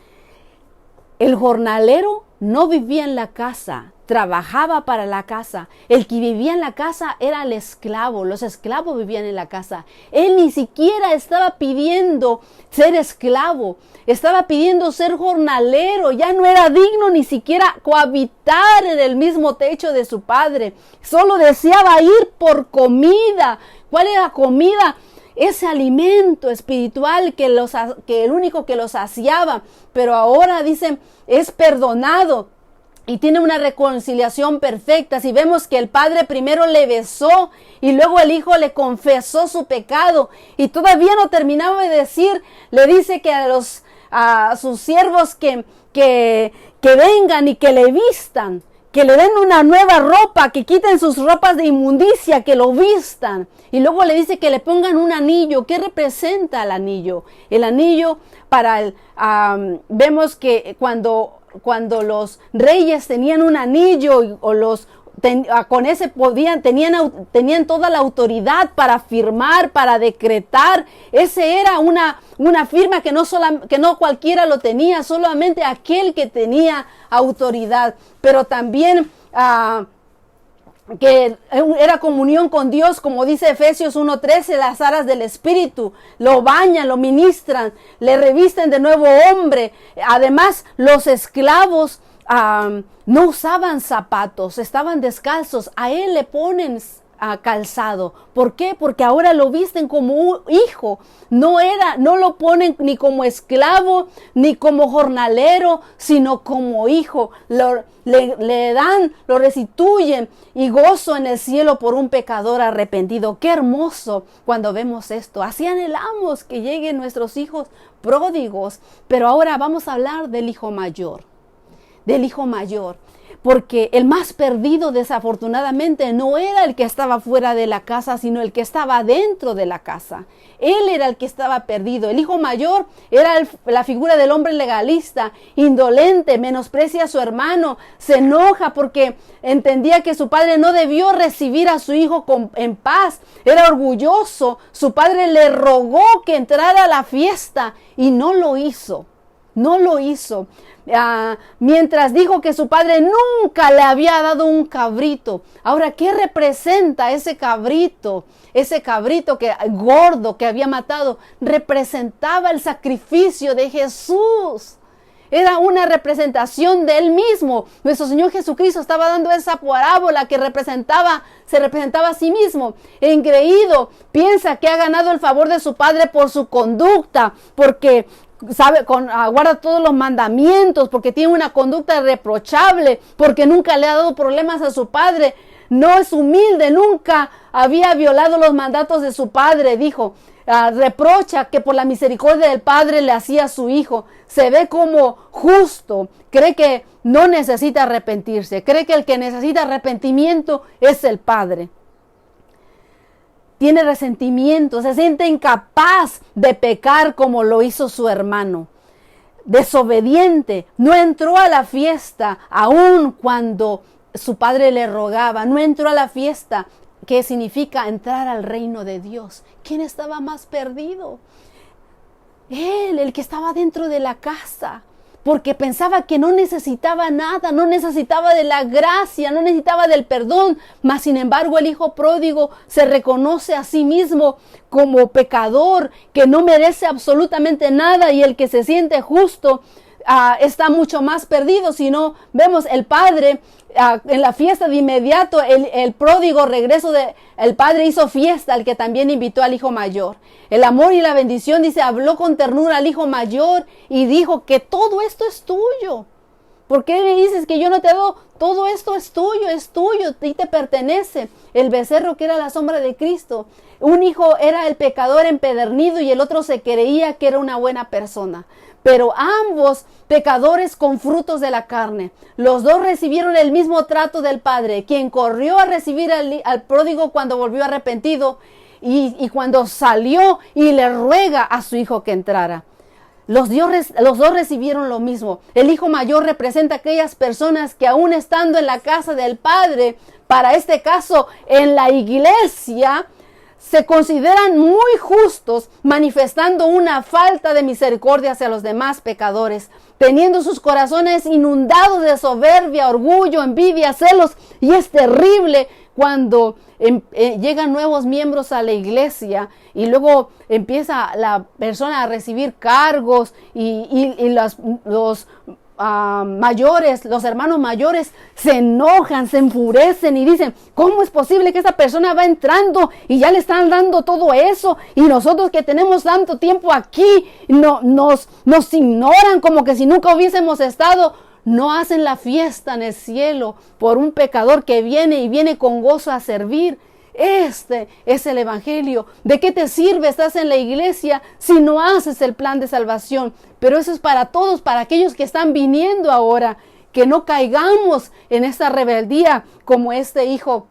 S1: El jornalero no vivía en la casa, trabajaba para la casa. El que vivía en la casa era el esclavo. Los esclavos vivían en la casa. Él ni siquiera estaba pidiendo ser esclavo. Estaba pidiendo ser jornalero. Ya no era digno ni siquiera cohabitar en el mismo techo de su padre. Solo deseaba ir por comida. ¿Cuál era la comida? ese alimento espiritual que el único que los saciaba, pero ahora dicen es perdonado y tiene una reconciliación perfecta. Si vemos que el padre primero le besó y luego el hijo le confesó su pecado y todavía no terminaba de decir, le dice que a sus siervos que vengan y que le vistan, que le den una nueva ropa, que quiten sus ropas de inmundicia, que lo vistan. Y luego le dice que le pongan un anillo. ¿Qué representa el anillo? El anillo vemos que cuando los reyes tenían un anillo con ese tenían toda la autoridad para firmar, para decretar. Ese era una firma que no cualquiera lo tenía, solamente aquel que tenía autoridad. Pero también que era comunión con Dios, como dice Efesios 1:13, las aras del Espíritu, lo bañan, lo ministran, le revisten de nuevo hombre. Además, los esclavos no usaban zapatos, estaban descalzos, a él le ponen calzado. ¿Por qué? Porque ahora lo visten como un hijo. No lo ponen ni como esclavo ni como jornalero, sino como hijo. Le dan, lo restituyen y gozo en el cielo por un pecador arrepentido. Qué hermoso cuando vemos esto. Así anhelamos que lleguen nuestros hijos pródigos. Pero ahora vamos a hablar del hijo mayor. Del hijo mayor. Porque el más perdido, desafortunadamente, no era el que estaba fuera de la casa, sino el que estaba dentro de la casa. Él era el que estaba perdido. El hijo mayor era la figura del hombre legalista, indolente, menosprecia a su hermano, se enoja porque entendía que su padre no debió recibir a su hijo en paz. Era orgulloso. Su padre le rogó que entrara a la fiesta y no lo hizo. No lo hizo. Mientras dijo que su padre nunca le había dado un cabrito. Ahora, ¿qué representa ese cabrito? Ese cabrito gordo que había matado representaba el sacrificio de Jesús. Era una representación de él mismo. Nuestro Señor Jesucristo estaba dando esa parábola que se representaba a sí mismo. Engreído, piensa que ha ganado el favor de su padre por su conducta, porque guarda todos los mandamientos, porque tiene una conducta reprochable, porque nunca le ha dado problemas a su padre. No es humilde, nunca había violado los mandatos de su padre, dijo. Reprocha que por la misericordia del padre le hacía a su hijo. Se ve como justo, cree que no necesita arrepentirse, cree que el que necesita arrepentimiento es el padre. Tiene resentimiento, se siente incapaz de pecar como lo hizo su hermano. Desobediente, no entró a la fiesta aun cuando su padre le rogaba, no entró a la fiesta, que significa entrar al reino de Dios. ¿Quién estaba más perdido? Él, el que estaba dentro de la casa, porque pensaba que no necesitaba nada, no necesitaba de la gracia, no necesitaba del perdón. Mas sin embargo el hijo pródigo se reconoce a sí mismo como pecador, que no merece absolutamente nada, y el que se siente justo está mucho más perdido. Si no, vemos el padre en la fiesta de inmediato, el pródigo regreso el padre hizo fiesta, al que también invitó al hijo mayor. El amor y la bendición, dice, habló con ternura al hijo mayor y dijo que todo esto es tuyo. ¿Por qué me dices que yo no te doy? Todo esto es tuyo y te pertenece. El becerro, que era la sombra de Cristo. Un hijo era el pecador empedernido y el otro se creía que era una buena persona. Pero ambos pecadores con frutos de la carne. Los dos recibieron el mismo trato del Padre, quien corrió a recibir al pródigo cuando volvió arrepentido y cuando salió y le ruega a su hijo que entrara. Los dos recibieron lo mismo. El hijo mayor representa a aquellas personas que aún estando en la casa del Padre, para este caso en la iglesia, se consideran muy justos, manifestando una falta de misericordia hacia los demás pecadores, teniendo sus corazones inundados de soberbia, orgullo, envidia, celos. Y es terrible cuando llegan nuevos miembros a la iglesia y luego empieza la persona a recibir cargos y mayores, los hermanos mayores se enojan, se enfurecen y dicen, ¿cómo es posible que esa persona va entrando y ya le están dando todo eso? Y nosotros que tenemos tanto tiempo aquí, nos ignoran como que si nunca hubiésemos estado. No hacen la fiesta en el cielo por un pecador que viene y viene con gozo a servir. Este es el evangelio. ¿De qué te sirve? Estás en la iglesia si no haces el plan de salvación. Pero eso es para todos, para aquellos que están viniendo ahora. Que no caigamos en esta rebeldía como este hijo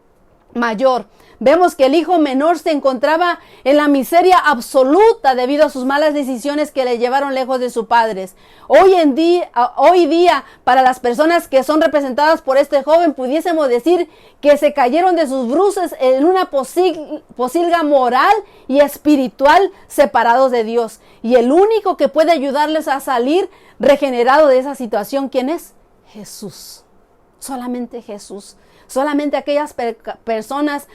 S1: mayor. Vemos que el hijo menor se encontraba en la miseria absoluta debido a sus malas decisiones que le llevaron lejos de sus padres. Hoy día, para las personas que son representadas por este joven, pudiésemos decir que se cayeron de sus bruces en una posilga moral y espiritual separados de Dios. Y el único que puede ayudarles a salir regenerado de esa situación, ¿quién es? Jesús. Solamente Jesús. Solamente aquellas personas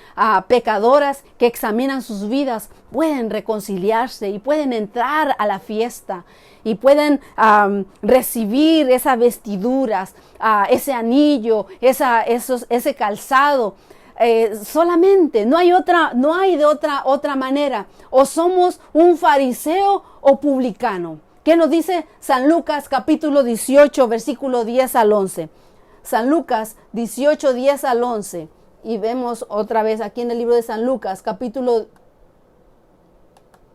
S1: pecadoras que examinan sus vidas pueden reconciliarse y pueden entrar a la fiesta y pueden recibir esas vestiduras, ese anillo, ese calzado. Solamente, no hay de otra manera. O somos un fariseo o publicano. ¿Qué nos dice San Lucas capítulo 18, versículo 10 al 11? San Lucas 18, 10 al 11. Y vemos otra vez aquí en el libro de San Lucas, capítulo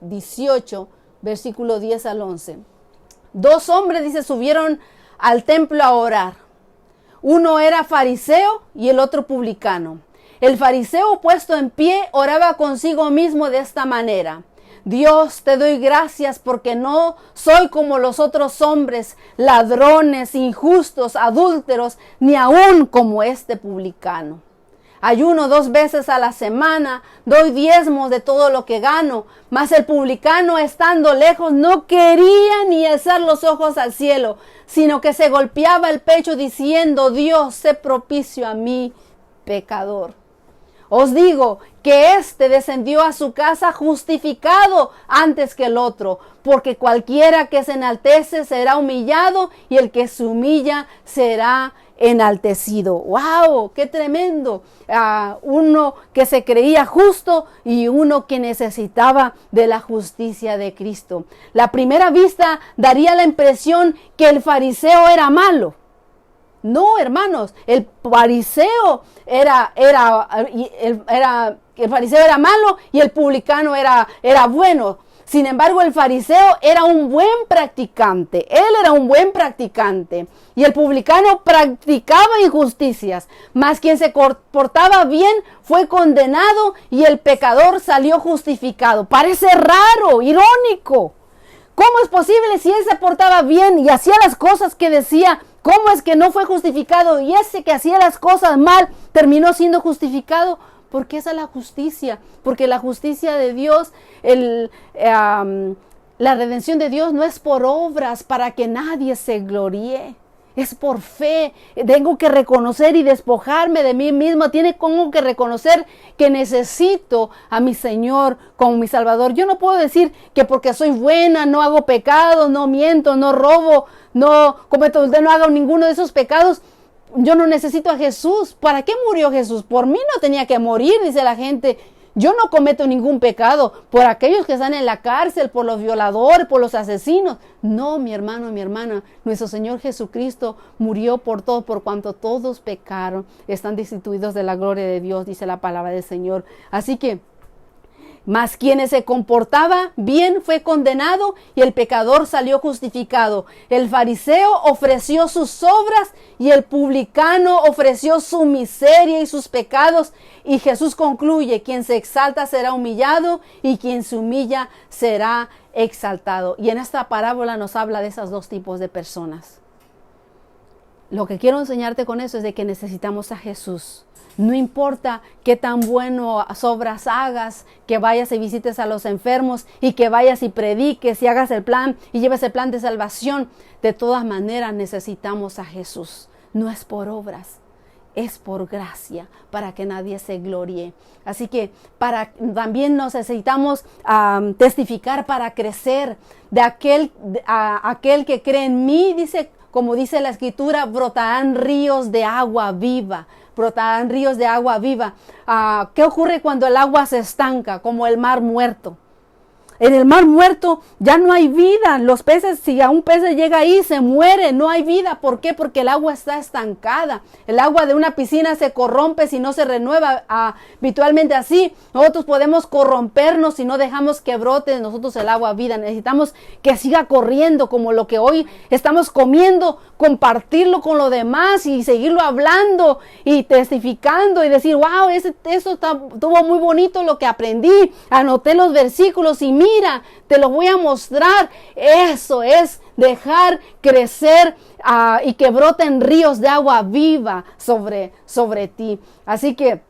S1: 18, versículo 10 al 11. 2 hombres, dice, subieron al templo a orar. Uno era fariseo y el otro publicano. El fariseo, puesto en pie, oraba consigo mismo de esta manera: Dios, te doy gracias porque no soy como los otros hombres, ladrones, injustos, adúlteros, ni aún como este publicano. Ayuno 2 veces a la semana, doy diezmos de todo lo que gano. Mas el publicano, estando lejos, no quería ni alzar los ojos al cielo, sino que se golpeaba el pecho diciendo: Dios, sé propicio a mí, pecador. Os digo que éste descendió a su casa justificado antes que el otro, porque cualquiera que se enaltece será humillado, y el que se humilla será enaltecido. ¡Wow! ¡Qué tremendo! Uno que se creía justo y uno que necesitaba de la justicia de Cristo. La primera vista daría la impresión que el fariseo era malo. No, hermanos, el fariseo era malo y el publicano era bueno. Sin embargo, el fariseo era un buen practicante. Él era un buen practicante. Y el publicano practicaba injusticias. Mas quien se portaba bien fue condenado y el pecador salió justificado. Parece raro, irónico. ¿Cómo es posible si él se portaba bien y hacía las cosas que decía? ¿Cómo es que no fue justificado? Y ese que hacía las cosas mal terminó siendo justificado. Porque esa es la justicia. Porque la justicia de Dios, la redención de Dios no es por obras para que nadie se gloríe. Es por fe. Tengo que reconocer y despojarme de mí mismo. Tengo que reconocer que necesito a mi Señor como mi Salvador. Yo no puedo decir que porque soy buena, no hago pecado, no miento, no robo, no cometo, no hago ninguno de esos pecados. Yo no necesito a Jesús. ¿Para qué murió Jesús? Por mí no tenía que morir, dice la gente. Yo no cometo ningún pecado por aquellos que están en la cárcel, por los violadores, por los asesinos. No, mi hermano, mi hermana, nuestro Señor Jesucristo murió por todos, por cuanto todos pecaron, están destituidos de la gloria de Dios, dice la palabra del Señor. Así que, mas quienes se comportaba bien fue condenado y el pecador salió justificado. El fariseo ofreció sus obras y el publicano ofreció su miseria y sus pecados. Y Jesús concluye: quien se exalta será humillado y quien se humilla será exaltado. Y en esta parábola nos habla de esos 2 tipos de personas. Lo que quiero enseñarte con eso es de que necesitamos a Jesús. No importa qué tan buenas obras hagas, que vayas y visites a los enfermos y que vayas y prediques y hagas el plan y lleves el plan de salvación. De todas maneras necesitamos a Jesús. No es por obras. es por gracia, para que nadie se gloríe. Así que también nos necesitamos testificar para crecer de aquel que cree en mí, dice, como dice la Escritura, brotarán ríos de agua viva. Brotarán ríos de agua viva. ¿Qué ocurre cuando el agua se estanca? Como el mar muerto. En el mar muerto ya no hay vida. Los peces, si a un pez llega ahí, se muere, no hay vida. ¿Por qué? Porque el agua está estancada. El agua de una piscina se corrompe si no se renueva habitualmente así. Nosotros podemos corrompernos si no dejamos que brote de nosotros el agua vida. Necesitamos que siga corriendo como lo que hoy estamos comiendo, compartirlo con los demás y seguirlo hablando y testificando y decir, wow, eso estuvo muy bonito lo que aprendí. Anoté los versículos y mira, te lo voy a mostrar. Eso es dejar crecer y que broten ríos de agua viva sobre ti. Así que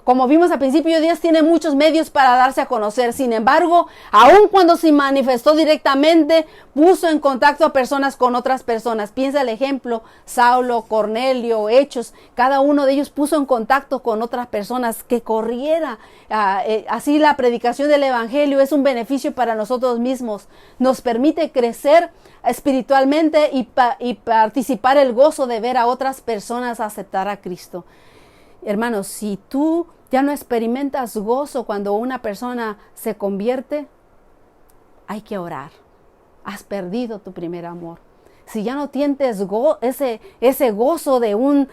S1: como vimos al principio, Dios tiene muchos medios para darse a conocer. Sin embargo, aun cuando se manifestó directamente, puso en contacto a personas con otras personas. Piensa el ejemplo, Saulo, Cornelio, Hechos. Cada uno de ellos puso en contacto con otras personas que corriera. Así la predicación del Evangelio es un beneficio para nosotros mismos. Nos permite crecer espiritualmente y participar el gozo de ver a otras personas aceptar a Cristo. Hermanos, si tú ya no experimentas gozo cuando una persona se convierte, hay que orar. Has perdido tu primer amor. Si ya no tienes ese gozo de un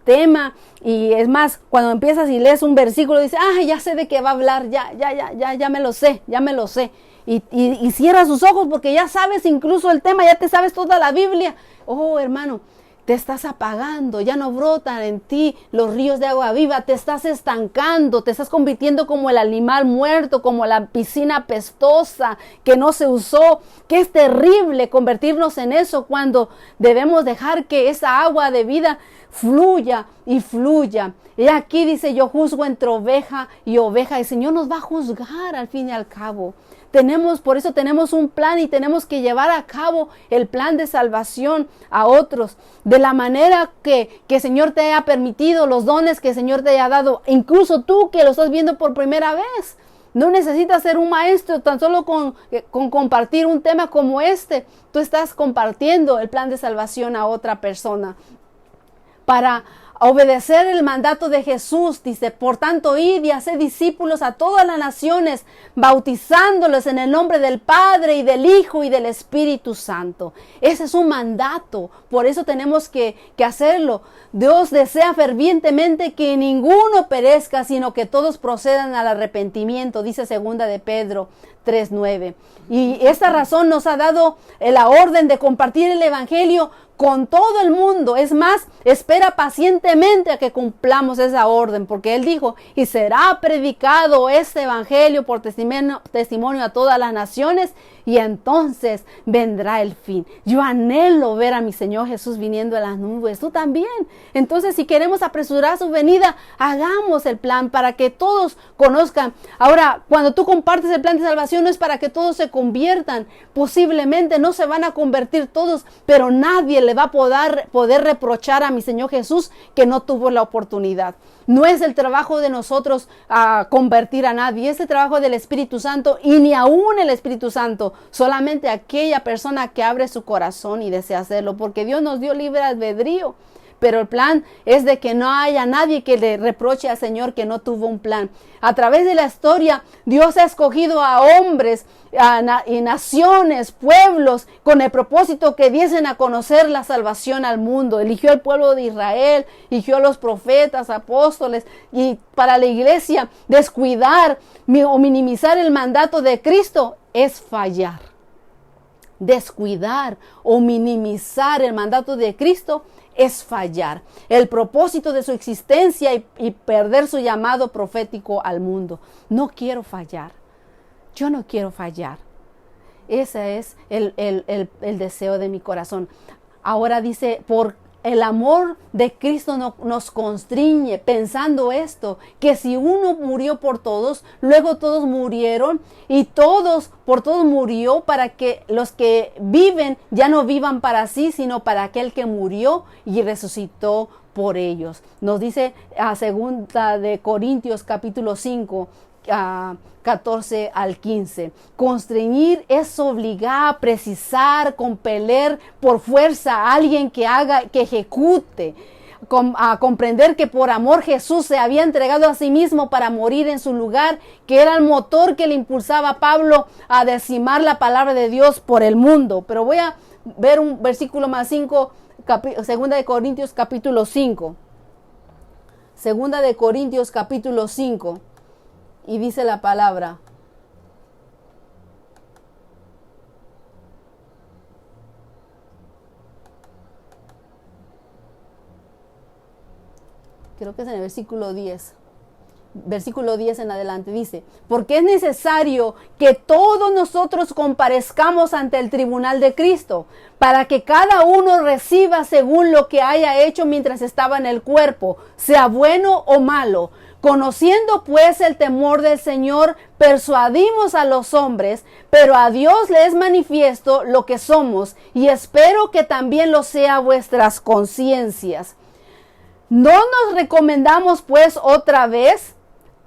S1: tema, y es más, cuando empiezas y lees un versículo, dices, ya sé de qué va a hablar, ya me lo sé. Y cierras sus ojos porque ya sabes incluso el tema, ya te sabes toda la Biblia. Oh, hermano, te estás apagando, ya no brotan en ti los ríos de agua viva, te estás estancando, te estás convirtiendo como el animal muerto, como la piscina pestosa que no se usó, que es terrible convertirnos en eso cuando debemos dejar que esa agua de vida fluya y fluya. Y aquí dice, yo juzgo entre oveja y oveja. El Señor nos va a juzgar al fin y al cabo. Por eso tenemos un plan y tenemos que llevar a cabo el plan de salvación a otros. De la manera que el Señor te haya permitido, los dones que el Señor te haya dado. Incluso tú que lo estás viendo por primera vez. No necesitas ser un maestro, tan solo con compartir un tema como este. Tú estás compartiendo el plan de salvación a otra persona. Para obedecer el mandato de Jesús, dice, por tanto, id y haced discípulos a todas las naciones, bautizándolos en el nombre del Padre y del Hijo y del Espíritu Santo. Ese es un mandato, por eso tenemos que hacerlo. Dios desea fervientemente que ninguno perezca, sino que todos procedan al arrepentimiento, dice 2 de Pedro 3:9. Y esta razón nos ha dado la orden de compartir el Evangelio con todo el mundo. Es más, espera pacientemente a que cumplamos esa orden, porque Él dijo, y será predicado este Evangelio por testimonio a todas las naciones, y entonces vendrá el fin. Yo anhelo ver a mi Señor Jesús viniendo en las nubes. Tú también. Entonces, si queremos apresurar su venida, hagamos el plan para que todos conozcan. Ahora, cuando tú compartes el plan de salvación, no es para que todos se conviertan. Posiblemente no se van a convertir todos, pero nadie le va a poder reprochar a mi Señor Jesús que no tuvo la oportunidad. No es el trabajo de nosotros convertir a nadie, es el trabajo del Espíritu Santo, y ni aún el Espíritu Santo, solamente aquella persona que abre su corazón y desea hacerlo, porque Dios nos dio libre albedrío. Pero el plan es de que no haya nadie que le reproche al Señor que no tuvo un plan. A través de la historia, Dios ha escogido a hombres y naciones, pueblos, con el propósito que diesen a conocer la salvación al mundo. Eligió al pueblo de Israel, eligió a los profetas, apóstoles, y para la iglesia descuidar o minimizar el mandato de Cristo es fallar. Descuidar o minimizar el mandato de Cristo es fallar. El propósito de su existencia y perder su llamado profético al mundo. No quiero fallar. Yo no quiero fallar. Ese es el deseo de mi corazón. Ahora dice, el amor de Cristo nos constriñe pensando esto, que si uno murió por todos, luego todos murieron y por todos murió para que los que viven ya no vivan para sí, sino para aquel que murió y resucitó por ellos. Nos dice a 2 de Corintios capítulo 5, 14 al 15. Constreñir es obligar, precisar, compeler por fuerza a alguien que haga, que ejecute, a comprender que por amor Jesús se había entregado a sí mismo para morir en su lugar, que era el motor que le impulsaba a Pablo a decimar la palabra de Dios por el mundo. Pero voy a ver un versículo más 5, 2 de Corintios capítulo 5. 2 de Corintios capítulo 5. Y dice la palabra: creo que es en el versículo 10. Versículo 10 en adelante dice: porque es necesario que todos nosotros comparezcamos ante el tribunal de Cristo, para que cada uno reciba según lo que haya hecho mientras estaba en el cuerpo, sea bueno o malo. Conociendo pues el temor del Señor, persuadimos a los hombres, pero a Dios le es manifiesto lo que somos, y espero que también lo sea vuestras conciencias. No nos recomendamos pues otra vez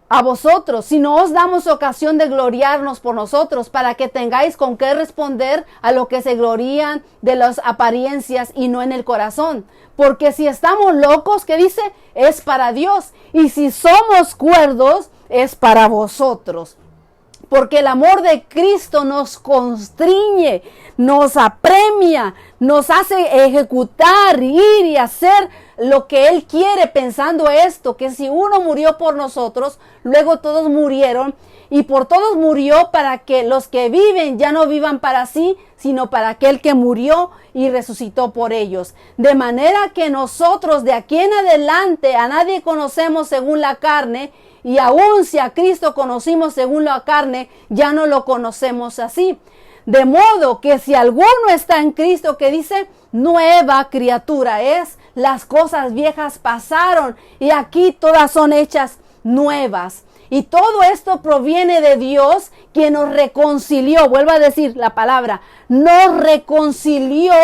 S1: a vosotros, sino os damos ocasión de gloriarnos por nosotros, para que tengáis con qué responder a lo que se glorían de las apariencias y no en el corazón. Porque si estamos locos, ¿qué dice? Es para Dios. Y si somos cuerdos, es para vosotros. Porque el amor de Cristo nos constriñe, nos apremia, nos hace ejecutar, ir y hacer lo que Él quiere, pensando esto, que si uno murió por nosotros, luego todos murieron, y por todos murió para que los que viven ya no vivan para sí, sino para aquel que murió y resucitó por ellos. De manera que nosotros de aquí en adelante a nadie conocemos según la carne, y aun si a Cristo conocimos según la carne, ya no lo conocemos así. De modo que si alguno está en Cristo, que dice, nueva criatura es, las cosas viejas pasaron y aquí todas son hechas nuevas. Y todo esto proviene de Dios, quien nos reconcilió, vuelvo a decir la palabra, nos reconcilió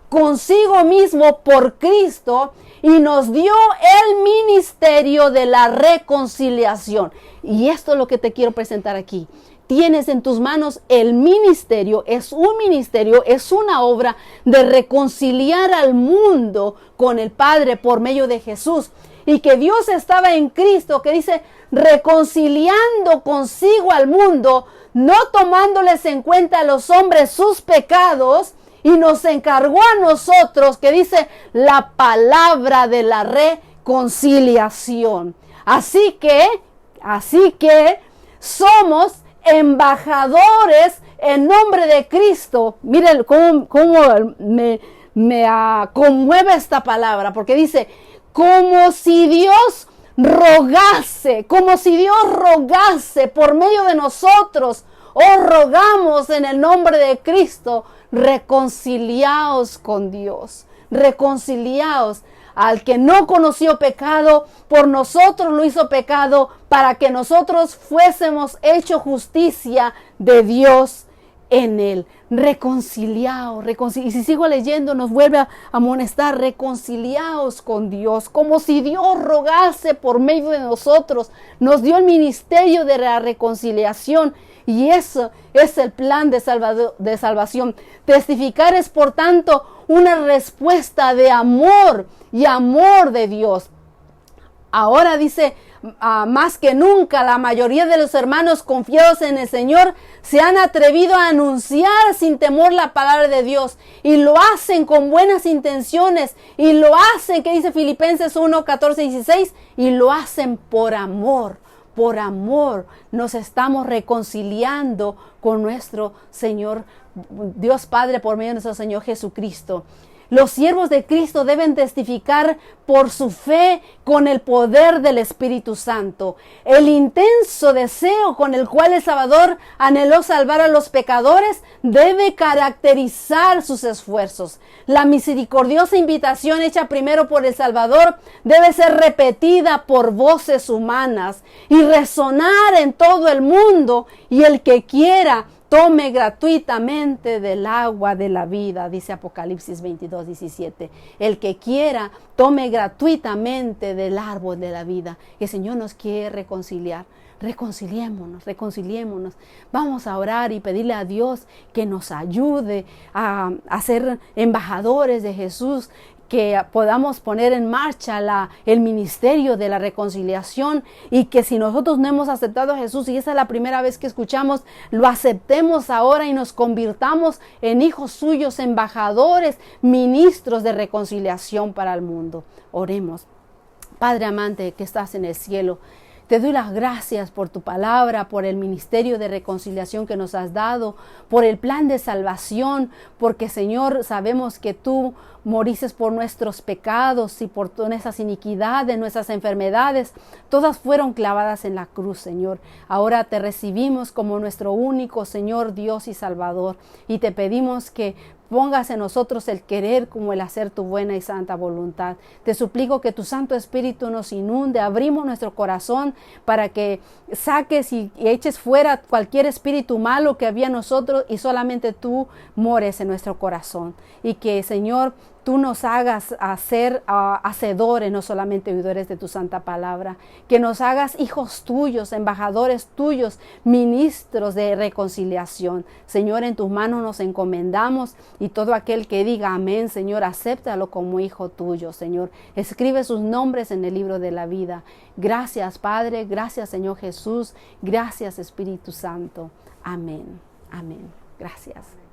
S1: consigo mismo por Cristo y nos dio el ministerio de la reconciliación. Y esto es lo que te quiero presentar aquí. Tienes en tus manos el ministerio, es una obra de reconciliar al mundo con el Padre por medio de Jesús. Y que Dios estaba en Cristo, que dice, reconciliando consigo al mundo, no tomándoles en cuenta a los hombres sus pecados, y nos encargó a nosotros, que dice, la palabra de la reconciliación. Así que somos embajadores en nombre de Cristo. Miren cómo me conmueve esta palabra, porque dice, como si Dios rogase por medio de nosotros, os rogamos en el nombre de Cristo, reconciliaos con Dios, reconciliaos. Al que no conoció pecado, por nosotros lo hizo pecado, para que nosotros fuésemos hecho justicia de Dios en él. Reconciliaos, y si sigo leyendo nos vuelve a amonestar, reconciliaos con Dios, como si Dios rogase por medio de nosotros. Nos dio el ministerio de la reconciliación, y eso es el plan de salvación. Testificar es, por tanto, una respuesta de amor y amor de Dios. Ahora dice, más que nunca, la mayoría de los hermanos confiados en el Señor se han atrevido a anunciar sin temor la palabra de Dios, y lo hacen con buenas intenciones, y lo hacen, que dice Filipenses 1, 14 y 16, y lo hacen por amor. Por amor nos estamos reconciliando con nuestro Señor Dios Padre, por medio de nuestro Señor Jesucristo. Los siervos de Cristo deben testificar por su fe con el poder del Espíritu Santo. El intenso deseo con el cual el Salvador anheló salvar a los pecadores debe caracterizar sus esfuerzos. La misericordiosa invitación hecha primero por el Salvador debe ser repetida por voces humanas y resonar en todo el mundo, y el que quiera tome gratuitamente del agua de la vida, dice Apocalipsis 22:17. El que quiera, tome gratuitamente del árbol de la vida. El Señor nos quiere reconciliar. Reconciliémonos. Vamos a orar y pedirle a Dios que nos ayude a ser embajadores de Jesús, que podamos poner en marcha el ministerio de la reconciliación, y que si nosotros no hemos aceptado a Jesús y esa es la primera vez que escuchamos, lo aceptemos ahora y nos convirtamos en hijos suyos, embajadores, ministros de reconciliación para el mundo. Oremos. Padre amante que estás en el cielo, te doy las gracias por tu palabra, por el ministerio de reconciliación que nos has dado, por el plan de salvación, porque Señor, sabemos que tú moriste por nuestros pecados y por todas esas iniquidades, nuestras enfermedades, todas fueron clavadas en la cruz, Señor. Ahora te recibimos como nuestro único Señor, Dios y Salvador, y te pedimos que pongas en nosotros el querer como el hacer tu buena y santa voluntad. Te suplico que tu Santo Espíritu nos inunde. Abrimos nuestro corazón para que saques y eches fuera cualquier espíritu malo que había en nosotros, y solamente tú mores en nuestro corazón. Y que, Señor, tú nos hagas ser hacedores, no solamente oidores de tu santa palabra. Que nos hagas hijos tuyos, embajadores tuyos, ministros de reconciliación. Señor, en tus manos nos encomendamos, y todo aquel que diga amén, Señor, acéptalo como hijo tuyo, Señor. Escribe sus nombres en el libro de la vida. Gracias, Padre. Gracias, Señor Jesús. Gracias, Espíritu Santo. Amén. Amén. Gracias.